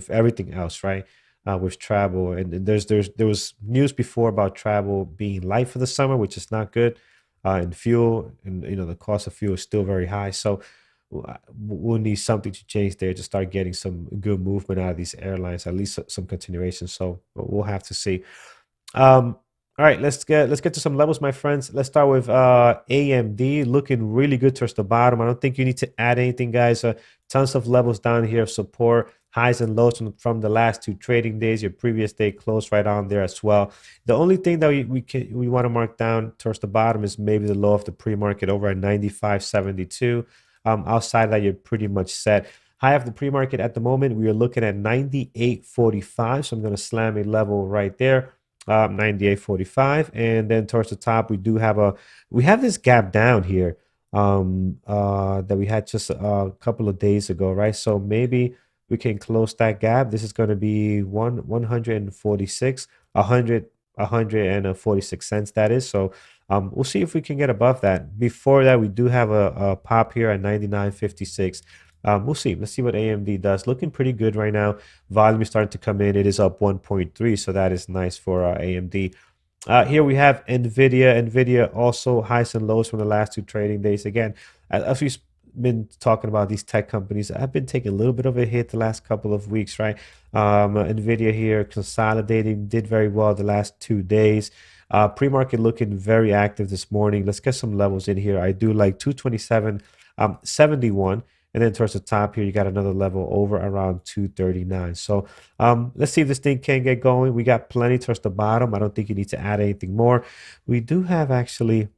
everything else, right? With travel, and there was news before about travel being light for the summer, which is not good. And fuel, and the cost of fuel is still very high. So we'll need something to change there to start getting some good movement out of these airlines, at least some continuation. So we'll have to see. All right, let's get to some levels, my friends. Let's start with AMD, looking really good towards the bottom. I don't think you need to add anything, guys. Tons of levels down here of support, highs and lows from the last 2 trading days. Your previous day closed right on there as well. The only thing that we want to mark down towards the bottom is maybe the low of the pre-market over at 95.72. Outside that, you're pretty much set. High of the pre-market at the moment, we are looking at 98.45. So I'm going to slam a level right there. 98.45, and then towards the top we have this gap down here that we had just a couple of days ago, right? So maybe we can close that gap. This is going to be 146 cents, that is. So we'll see if we can get above that. Before that, we do have a pop here at 99.56. We'll see. Let's see what AMD does. Looking pretty good right now. Volume is starting to come in. It is up 1.3, so that is nice for AMD. Here we have Nvidia. Nvidia also highs and lows from the last 2 trading days. Again, as we've been talking about these tech companies, I've been taking a little bit of a hit the last couple of weeks, right? Nvidia here consolidating, did very well the last 2 days. Pre-market looking very active this morning. Let's get some levels in here. I do like 227.71. And then towards the top here, you got another level over around 239. So let's see if this thing can get going. We got plenty towards the bottom. I don't think you need to add anything more. We do have actually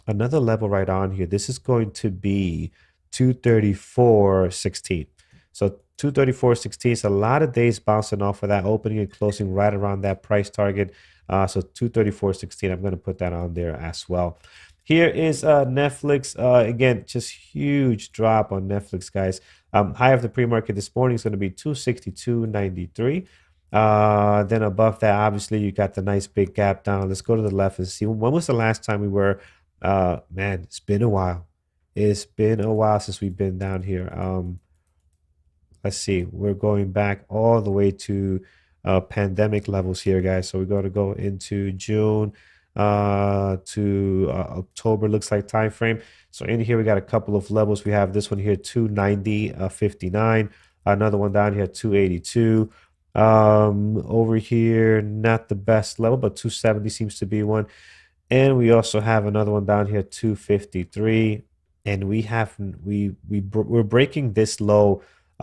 another level right on here. This is going to be 234.16. So 234.16 is a lot of days bouncing off of that, opening and closing right around that price target. So 234.16, I'm going to put that on there as well. Here is Netflix. Again, just huge drop on Netflix, guys. High of the pre-market this morning is going to be 262.93. Then above that, obviously, you got the nice big gap down. Let's go to the left and see when was the last time we were. Man, it's been a while. It's been a while since we've been down here. Let's see. We're going back all the way to pandemic levels here, guys. So we're going to go into June to October, looks like time frame. So in here, we got a couple of levels. We have this one here, 290.59. Another one down here, 282. Over here, not the best level, but 270 seems to be one. And we also have another one down here, 253. And we're breaking this low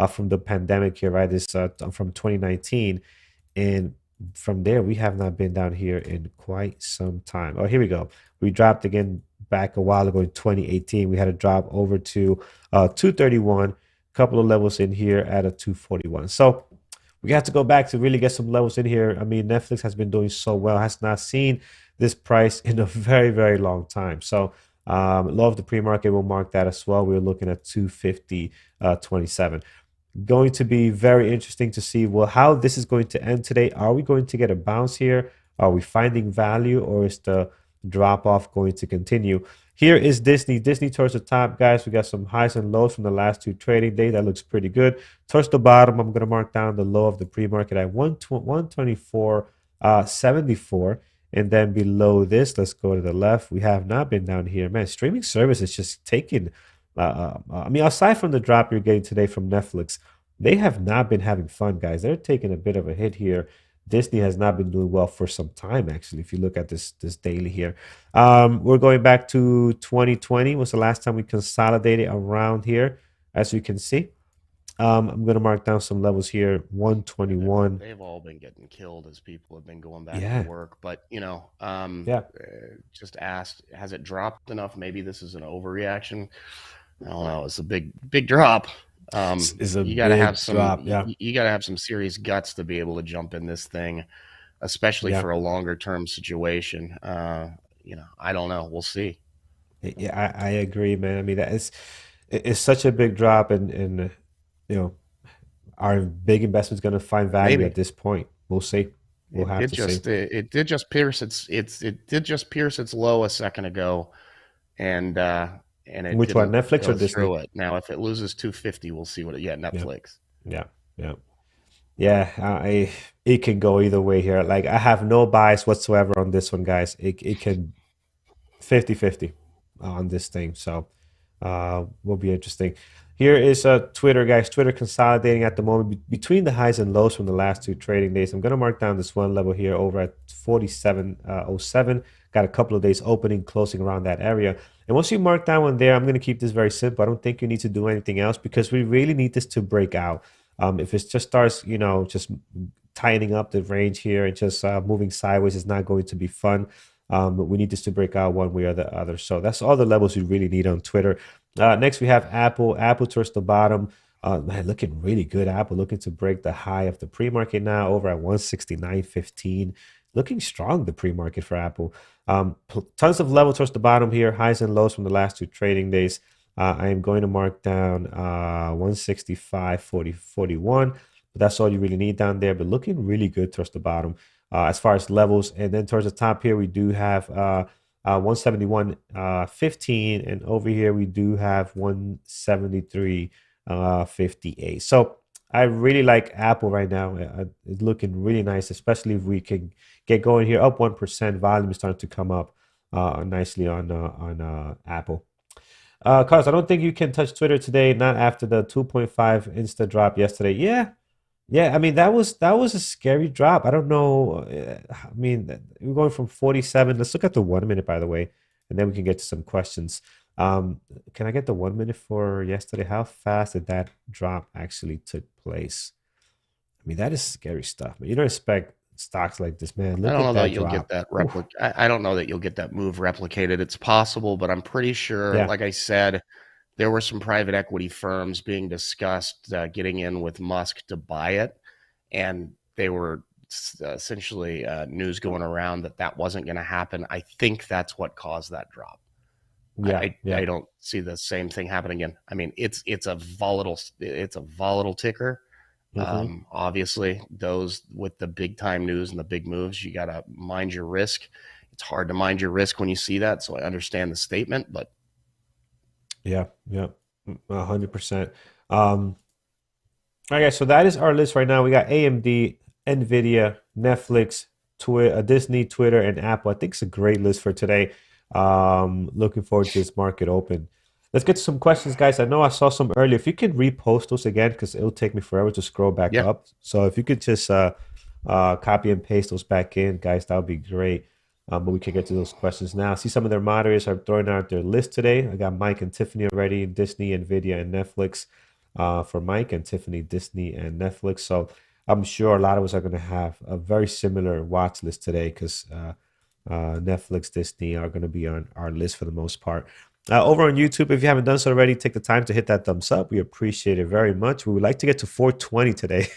from the pandemic here, right? This from 2019. And from there, we have not been down here in quite some time. Oh, here we go. We dropped again back a while ago in 2018. We had a drop over to 231, a couple of levels in here at a 241. So we have to go back to really get some levels in here. I mean, Netflix has been doing so well, has not seen this price in a very, very long time. So low of the pre-market will mark that as well. We're looking at 250.27. Going to be very interesting to see, well, how this is going to end today. Are we going to get a bounce here? Are we finding value, or is the drop off going to continue? Here is Disney. Disney towards the top, guys. We got some highs and lows from the last two trading days. That looks pretty good. Towards the bottom, I'm going to mark down the low of the pre-market at 124.74. And then below this, let's go to the left. We have not been down here. Man, streaming service is just taking, I mean, aside from the drop you're getting today from Netflix, they have not been having fun, guys. They're taking a bit of a hit here. Disney has not been doing well for some time, actually, if you look at this daily here. We're going back to 2020 was the last time we consolidated around here, as you can see. I'm going to mark down some levels here, 121. They've all been getting killed as people have been going back Yeah. to work. But, Yeah. just asked, has it dropped enough? Maybe this is an overreaction. I don't know. It's a big drop. It's a You got to big have some. drop, yeah. You got to have some serious guts to be able to jump in this thing, especially Yeah. for a longer term situation. I don't know. We'll see. Yeah, I agree, man. I mean, it's such a big drop, and our big investment's going to find value Maybe. at this point. We'll see. We'll have to see. It did just pierce its low a second ago, and it Which one, didn't Netflix go or Disney? through it. Now, if it loses 250, we'll see what it. Yeah, Netflix. Yeah. It can go either way here. Like, I have no bias whatsoever on this one, guys. It can 50-50 on this thing. So will be interesting. Here is Twitter, guys. Twitter consolidating at the moment between the highs and lows from the last two trading days. I'm going to mark down this one level here over at 47.07. Got a couple of days opening, closing around that area. And once you mark that one there, I'm going to keep this very simple. I don't think you need to do anything else because we really need this to break out. If it just starts, just tightening up the range here and just moving sideways, is not going to be fun. But we need this to break out one way or the other. So that's all the levels you really need on Twitter. Next, we have Apple. Apple towards the bottom. Man, looking really good. Apple looking to break the high of the pre-market now over at 169.15. Looking strong, the pre-market for Apple. Tons of level towards the bottom here. Highs and lows from the last two trading days. I am going to mark down 165.41. But that's all you really need down there. But looking really good towards the bottom as far as levels. And then towards the top here, we do have 171.15, and over here we do have 173.58. So I really like Apple right now. It's looking really nice, especially if we can get going here. Up 1%, volume is starting to come up nicely on Apple. Carlos, I don't think you can touch Twitter today, not after the 2.5 Insta drop yesterday. Yeah, I mean, that was a scary drop. I don't know. I mean, we're going from 47. Let's look at the 1 minute, by the way, and then we can get to some questions. Can I get the 1 minute for yesterday? How fast did that drop actually took place? I mean, that is scary stuff. But you don't expect stocks like this, man. I don't know that you'll get that I don't know that you'll get that move replicated. It's possible, but I'm pretty sure, like I said, there were some private equity firms being discussed getting in with Musk to buy it, and they were essentially news going around that wasn't going to happen. I think that's what caused that drop. Yeah, I don't see the same thing happening again. I mean, it's a volatile ticker. Obviously, those with the big time news and the big moves, you got to mind your risk. It's hard to mind your risk when you see that. So I understand the statement, but yeah, 100%. Okay, so that is our list right now. We got AMD, Nvidia, Netflix, Twitter, Disney, Twitter, and Apple. I think it's a great list for today. Looking forward to this market open. Let's get to some questions, guys. I know I saw some earlier. If you could repost those again, because it'll take me forever to scroll back yeah, up. So if you could just copy and paste those back in, guys, that would be great. But we can get to those questions now. See, some of their moderators are throwing out their list today. I got Mike and Tiffany already, Disney, Nvidia, and Netflix for Mike, and Tiffany, Disney, and Netflix. So I'm sure a lot of us are going to have a very similar watch list today because Netflix, Disney are going to be on our list for the most part. Over on YouTube, if you haven't done so already, take the time to hit that thumbs up. We appreciate it very much. We would like to get to 420 today.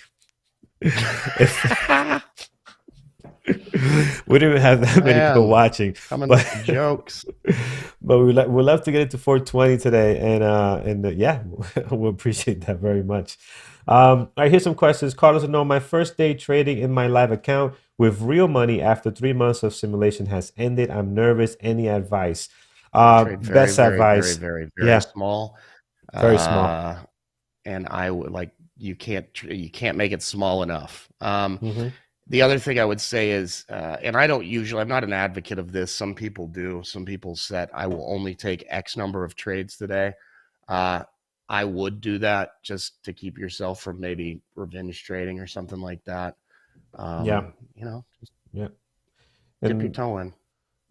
We didn't even have that many people watching. But jokes. But we'd love to get it to 420 today, and yeah, we appreciate that very much. All right, here's some questions. Carlos, no, my first day trading in my live account with real money after 3 months of simulation has ended. I'm nervous. Any advice? Best advice. Very small. Very small. And I would like you can't make it small enough. The other thing I would say is, and I'm not an advocate of this. Some people do. Some people said I will only take X number of trades today. I would do that just to keep yourself from maybe revenge trading or something like that. Dip your toe in.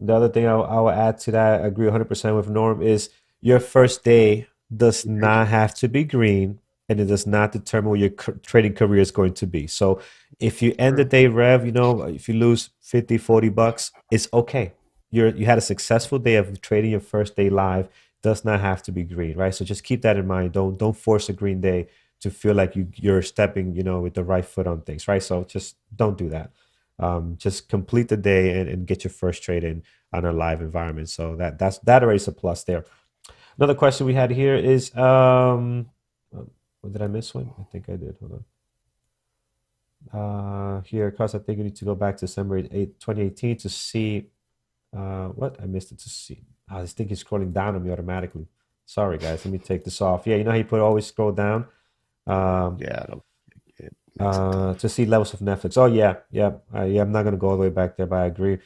The other thing I will add to that, I agree 100% with Norm, is your first day does not have to be green, and it does not determine what your trading career is going to be. So if you end the day rev, if you lose 50, 40 bucks, it's okay. You had a successful day of trading your first day live. Does not have to be green, right? So just keep that in mind. Don't force a green day to feel like you're stepping, with the right foot on things, right? So just don't do that. Just complete the day and get your first trade in on a live environment. So that already is a plus there. Another question we had here is, did I miss one? I think I did. Hold on. Here, cause I think you need to go back to December 8th, 2018 to see what I missed it to see. This thing is scrolling down on me automatically. Sorry, guys. Let me take this off. Yeah, you know how you always scroll down. To see levels of Netflix. Oh yeah. I'm not gonna go all the way back there, but I agree.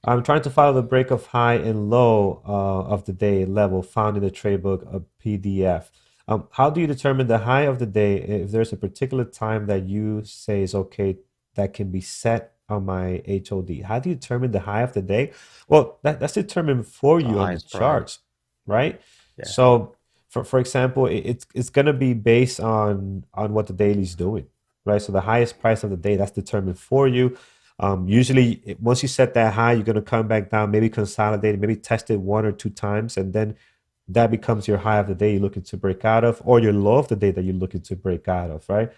I'm trying to follow the break of high and low of the day level found in the trade book of PDF. How do you determine the high of the day if there's a particular time that you say is okay that can be set on my HOD? How do you determine the high of the day? Well, that's determined for you on the charts, right? Yeah. So for example, it's going to be based on what the daily is doing, right? So the highest price of the day, that's determined for you. Usually once you set that high, you're going to come back down, maybe consolidate, maybe test it 1 or 2 times, and then that becomes your high of the day you're looking to break out of, or your low of the day that you're looking to break out of, right?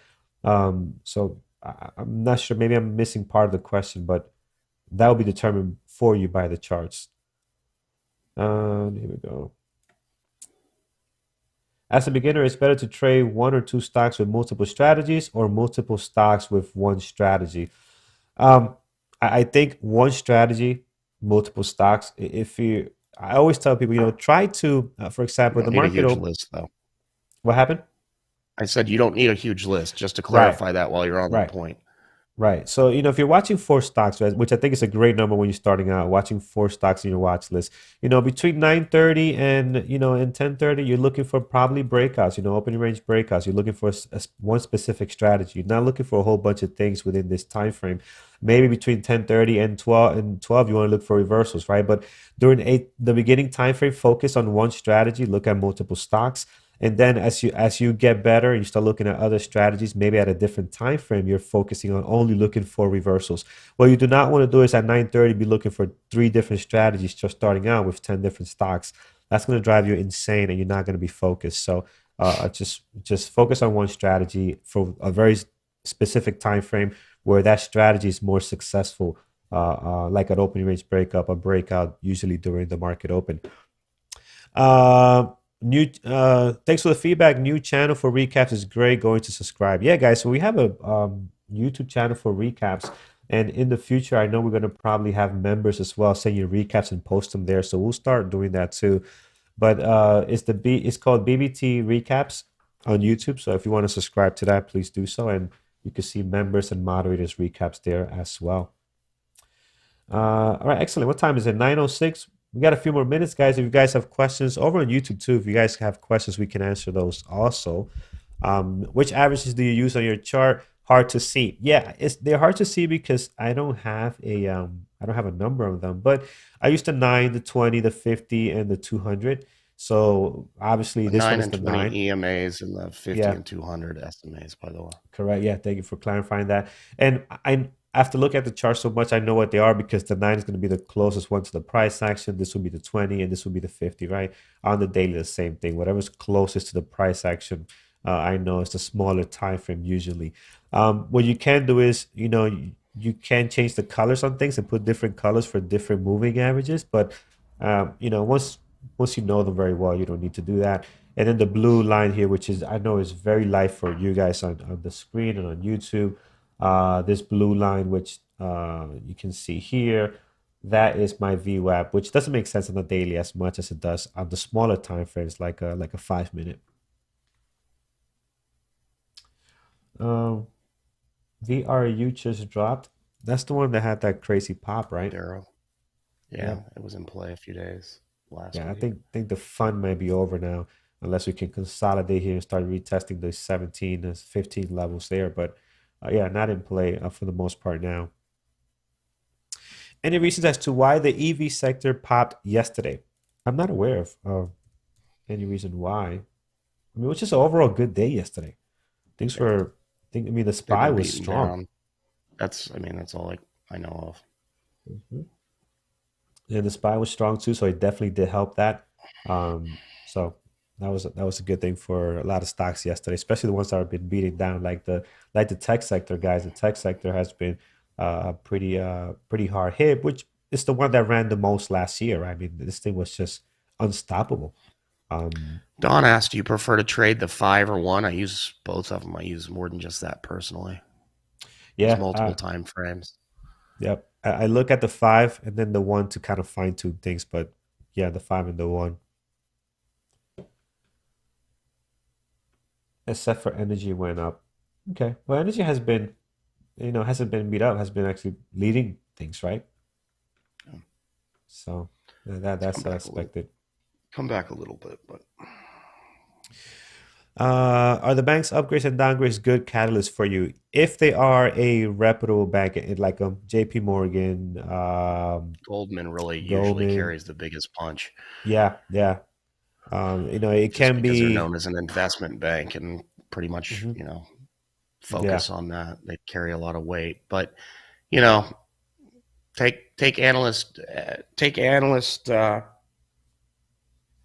So I'm not sure, maybe I'm missing part of the question, but that will be determined for you by the charts. Here we go. As a beginner, it's better to trade 1 or 2 stocks with multiple strategies or multiple stocks with 1 strategy. I think 1 strategy, multiple stocks. I always tell people, try to, for example, the market. You don't need a huge list, though. What happened? I said you don't need a huge list, just to clarify that while you're on that point. Right. So, if you're watching 4 stocks, right, which I think is a great number when you're starting out, watching 4 stocks in your watch list, between 9:30 and, and 10:30, you're looking for probably breakouts, opening range breakouts. You're looking for one specific strategy. You're not looking for a whole bunch of things within this time frame. Maybe between 10:30 and 12, you want to look for reversals, right? But during the beginning time frame, focus on 1 strategy, look at multiple stocks. And then as you get better, you start looking at other strategies, maybe at a different time frame, you're focusing on only looking for reversals. What you do not want to do is at 9:30 be looking for 3 different strategies just starting out with 10 different stocks. That's going to drive you insane and you're not going to be focused. So just focus on 1 strategy for a very specific time frame where that strategy is more successful, like an opening range breakup, a breakout, usually during the market open. Uh, new. Thanks for the feedback. New channel for recaps is great. Going to subscribe. Yeah, guys. So we have a YouTube channel for recaps, and in the future, I know we're gonna probably have members as well send you recaps and post them there. So we'll start doing that too. But it's called BBT Recaps on YouTube. So if you want to subscribe to that, please do so, and you can see members and moderators recaps there as well. All right, excellent. What time is it? 9:06. We got a few more minutes, guys. If you guys have questions over on YouTube too, if you guys have questions, we can answer those also. Which averages do you use on your chart? Hard to see. Yeah, they're hard to see because I don't have a number of them, but I use the 9, the 20, the 50, and the 200. So obviously The this one 9 is and the 20 9. EMAs and the 50 Yeah, and 200 SMAs, by the way. correct. Yeah, thank you for clarifying that. And I have to look at the chart so much I know what they are because the 9 is going to be the closest one to the price action. This will be the 20 and this will be the 50, right? On the daily, the same thing. Whatever's closest to the price action, I know it's the smaller time frame usually. What you can do is, you can change the colors on things and put different colors for different moving averages, but once you know them very well, you don't need to do that. And then the blue line here, which is I know is very light for you guys on the screen and on YouTube. This blue line, which you can see here, that is my VWAP, which doesn't make sense on the daily as much as it does on the smaller time frames, like a 5 minute. Um, VRU just dropped. That's the one that had that crazy pop, right? Darrow. Yeah, Yep. it was in play a few days last Yeah, I week. think the fun may be over now, unless we can consolidate here and start retesting the 17 and 15 levels there. But yeah, not in play for the most part now. Any reasons as to why the EV sector popped yesterday? I'm not aware of any reason why. I mean, it was just an overall good day yesterday. Things They've were, I mean, the they've SPY been was beaten strong. down. That's all I know of. Mhm. And the SPY was strong too, so it definitely did help that. So that was a good thing for a lot of stocks yesterday, especially the ones that have been beating down, like the tech sector, guys. The tech sector has been pretty hard hit, which is the one that ran the most last year. I mean, this thing was just unstoppable. Um, Don asked, "Do you prefer to trade the 5 or 1?" I use both of them. I use more than just that personally. Use yeah, multiple time frames. yep. I look at the 5 and then the 1 to kind of fine tune things, but yeah, the 5 and the 1, except for energy went up. Okay, well, energy has been, hasn't been beat up, has been actually leading things, right? Yeah, So that it's that's expected. come back a little bit, but Are the bank's upgrades and downgrades good catalysts for you? If they are a reputable bank, like JP Morgan, Goldman really usually Goldman, carries the biggest punch yeah, yeah. It just can because they're be, known as an investment bank and pretty much, mhm, yeah, focus on that. They carry a lot of weight, but you know, take analyst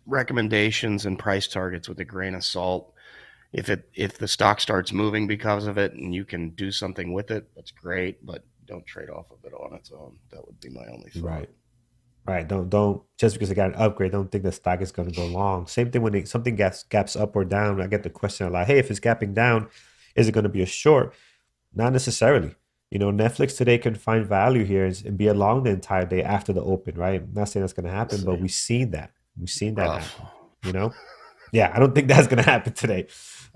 recommendations and price targets with a grain of salt. If the stock starts moving because of it and you can do something with it, that's great, but don't trade off of it on its own. That would be my only thought. right. Right. Don't just because I got an upgrade, don't think the stock is going to go long. Same thing when something gaps up or down. I get the question a lot. Hey, if it's gapping down, is it going to be a short? Not necessarily. Netflix today can find value here and be along the entire day after the open, right? I'm not saying that's going to We'll happen, but see. we've seen that. We've seen that Rough. happen. You know? Yeah, I don't think that's going to happen today.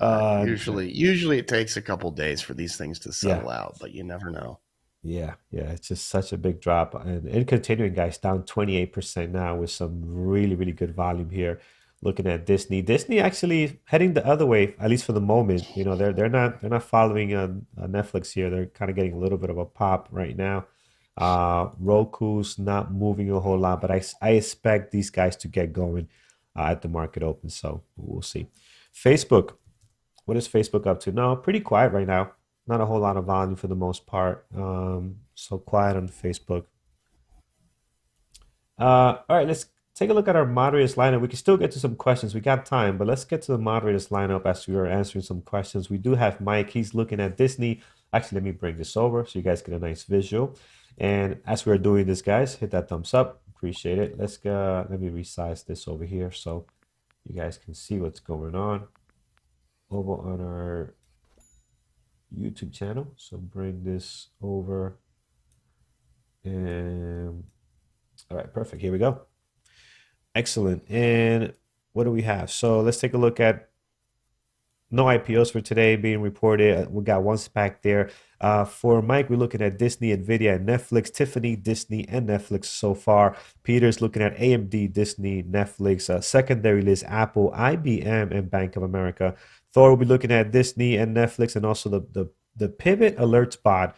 Usually it takes a couple days for these things to Yeah. settle out, but you never know. Yeah, yeah, it's just such a big drop. And continuing, guys, down 28% now with some really, really good volume here. Looking at Disney. Disney actually heading the other way, at least for the moment. They're not following Netflix here. They're kind of getting a little bit of a pop right now. Roku's not moving a whole lot, but I expect these guys to get going at the market open. So we'll see. Facebook. What is Facebook up to? No, pretty quiet right now. Not a whole lot of volume for the most part. So quiet on Facebook. All right, let's take a look at our moderators lineup. We can still get to some questions. We got time, but let's get to the moderators lineup as we are answering some questions. We do have Mike. He's looking at Disney. Actually, let me bring this over so you guys get a nice visual. And as we're doing this, guys, hit that thumbs up. Appreciate it. Let's go. Let me resize this over here so you guys can see what's going on over on our YouTube channel. So bring this over. And all right, perfect. Here we go. Excellent. And what do we have? So let's take a look at no IPOs for today being reported. We got one SPAC there. For Mike, we're looking at Disney, Nvidia, and Netflix. Tiffany, Disney, and Netflix so far. Peter's looking at AMD, Disney, Netflix. Secondary list, Apple, IBM, and Bank of America. Thor will be looking at Disney and Netflix, and also the Pivot Alerts bot,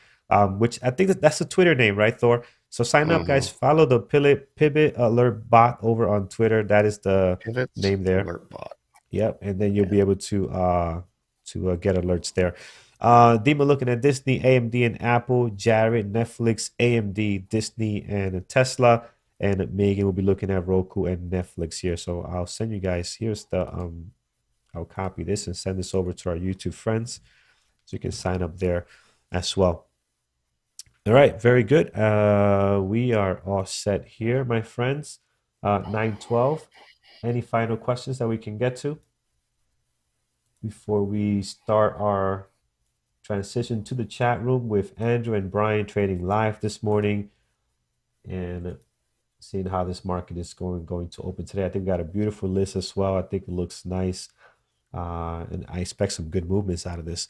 which I think that's the Twitter name, right, Thor? So sign up, guys. Follow the Pivot Alert bot over on Twitter. That is the Pivot's name there. Alert bot. Yep, and then you'll be able to get alerts there. Dima looking at Disney, AMD, and Apple. Jared, Netflix, AMD, Disney, and Tesla. And Megan will be looking at Roku and Netflix here. So I'll send you guys. Here's the I'll copy this and send this over to our YouTube friends, so you can sign up there as well. All right, very good. We are all set here, my friends. 9:12. Any final questions that we can get to before we start our transition to the chat room with Andrew and Brian trading live this morning and seeing how this market is going to open today? I think we got a beautiful list as well. I think it looks nice, and I expect some good movements out of this.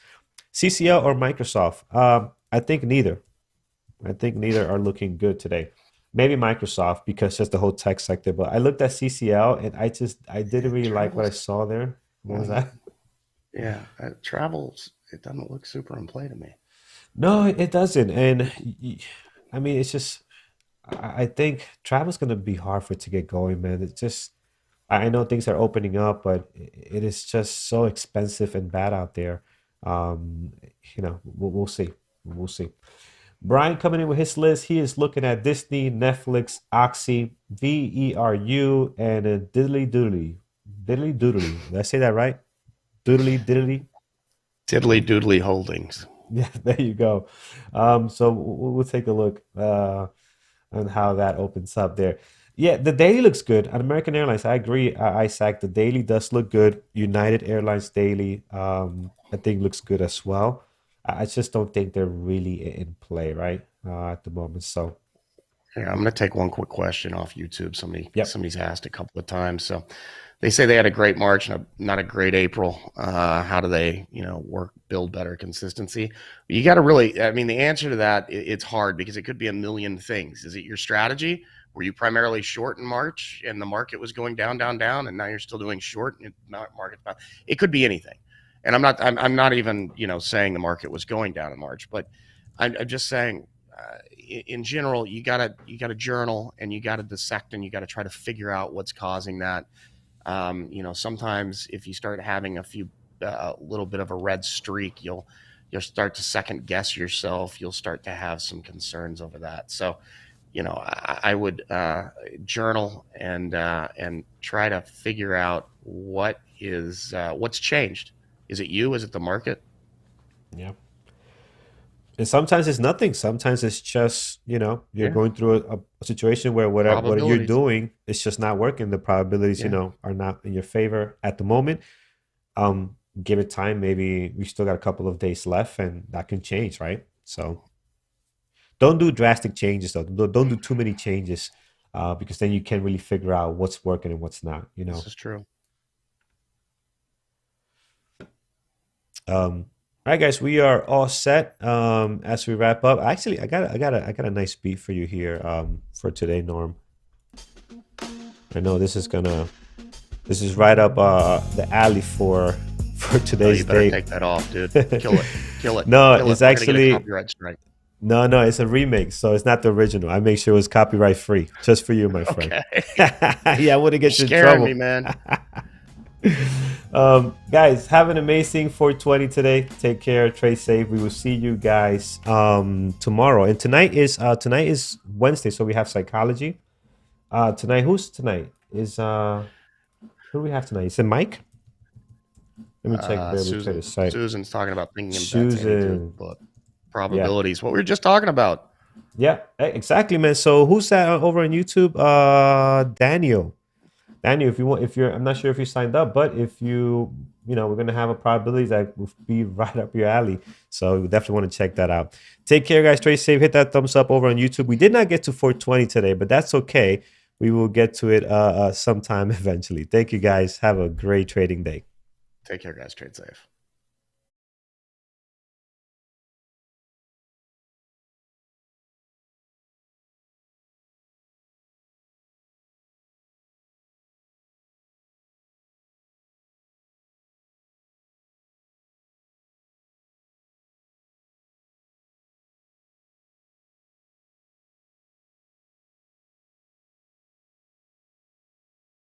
CCL or Microsoft? I think neither. I think neither are looking good today. Maybe Microsoft because just the whole tech sector. But I looked at CCL and I didn't really like what I saw there. What was that? Yeah, travels. It doesn't look super in play to me. No, it doesn't. And I mean, it's just I think travel's going to be hard for it to get going, man. It's just I know things are opening up, but it is just so expensive and bad out there. We'll see. We'll see. Brian coming in with his list. He is looking at Disney, Netflix, Oxy, VERU, and Diddly Doodly. Diddly Doodly. Did I say that right? Doodly Diddly. Diddly Doodly Holdings. Yeah, there you go. So we'll take a look on how that opens up there. Yeah, the daily looks good. On American Airlines, I agree, Isaac. The daily does look good. United Airlines daily, I think looks good as well. I just don't think they're really in play right at the moment. So, yeah, I'm going to take one quick question off YouTube. Somebody's asked a couple of times. So, they say they had a great March and not a great April. How do they, build better consistency? You got to really. I mean, the answer to that it's hard because it could be a million things. Is it your strategy? Were you primarily short in March and the market was going down, and now you're still doing short and market's down? It could be anything. And I'm not even, saying the market was going down in March, but I'm just saying, in general, you gotta journal and you gotta dissect and you gotta try to figure out what's causing that. Sometimes if you start having a little bit of a red streak, you'll start to second guess yourself. You'll start to have some concerns over that. So, I would journal and try to figure out what's changed. Is it you? Is it the market? Yeah. And sometimes it's nothing. Sometimes it's just, you're going through a situation where what you're doing is just not working. The probabilities, are not in your favor at the moment. Give it time. Maybe we still got a couple of days left and that can change, right? So don't do drastic changes though. Don't do too many changes because then you can't really figure out what's working and what's not, This is true. All right, guys, we are all set. As we wrap up, actually, I got a nice beat for you here for today, Norm. I know this is right up the alley for today's you better date. Take that off, dude. Kill it. No, Kill it's it. actually Copyright strike. No, it's a remix, so it's not the original. I make sure it was copyright free, just for you, my friend. Yeah, I wouldn't get you in trouble. Me, man. Guys, have an amazing 420 today. Take care, trade safe. We will see you guys tomorrow. And tonight is Wednesday, so we have psychology. Tonight, who's tonight? Who do we have tonight? Is it Mike? Let me check. Susan's talking about thinking Susan. but probabilities. Yeah. What we were just talking about. Yeah, exactly, man. So who's that over on YouTube? Daniel. Daniel, if you want, if you're, I'm not sure if you signed up, but if we're gonna have a probability that will be right up your alley. So you definitely want to check that out. Take care, guys. Trade safe. Hit that thumbs up over on YouTube. We did not get to 420 today, but that's okay. We will get to it sometime eventually. Thank you, guys. Have a great trading day. Take care, guys. Trade safe.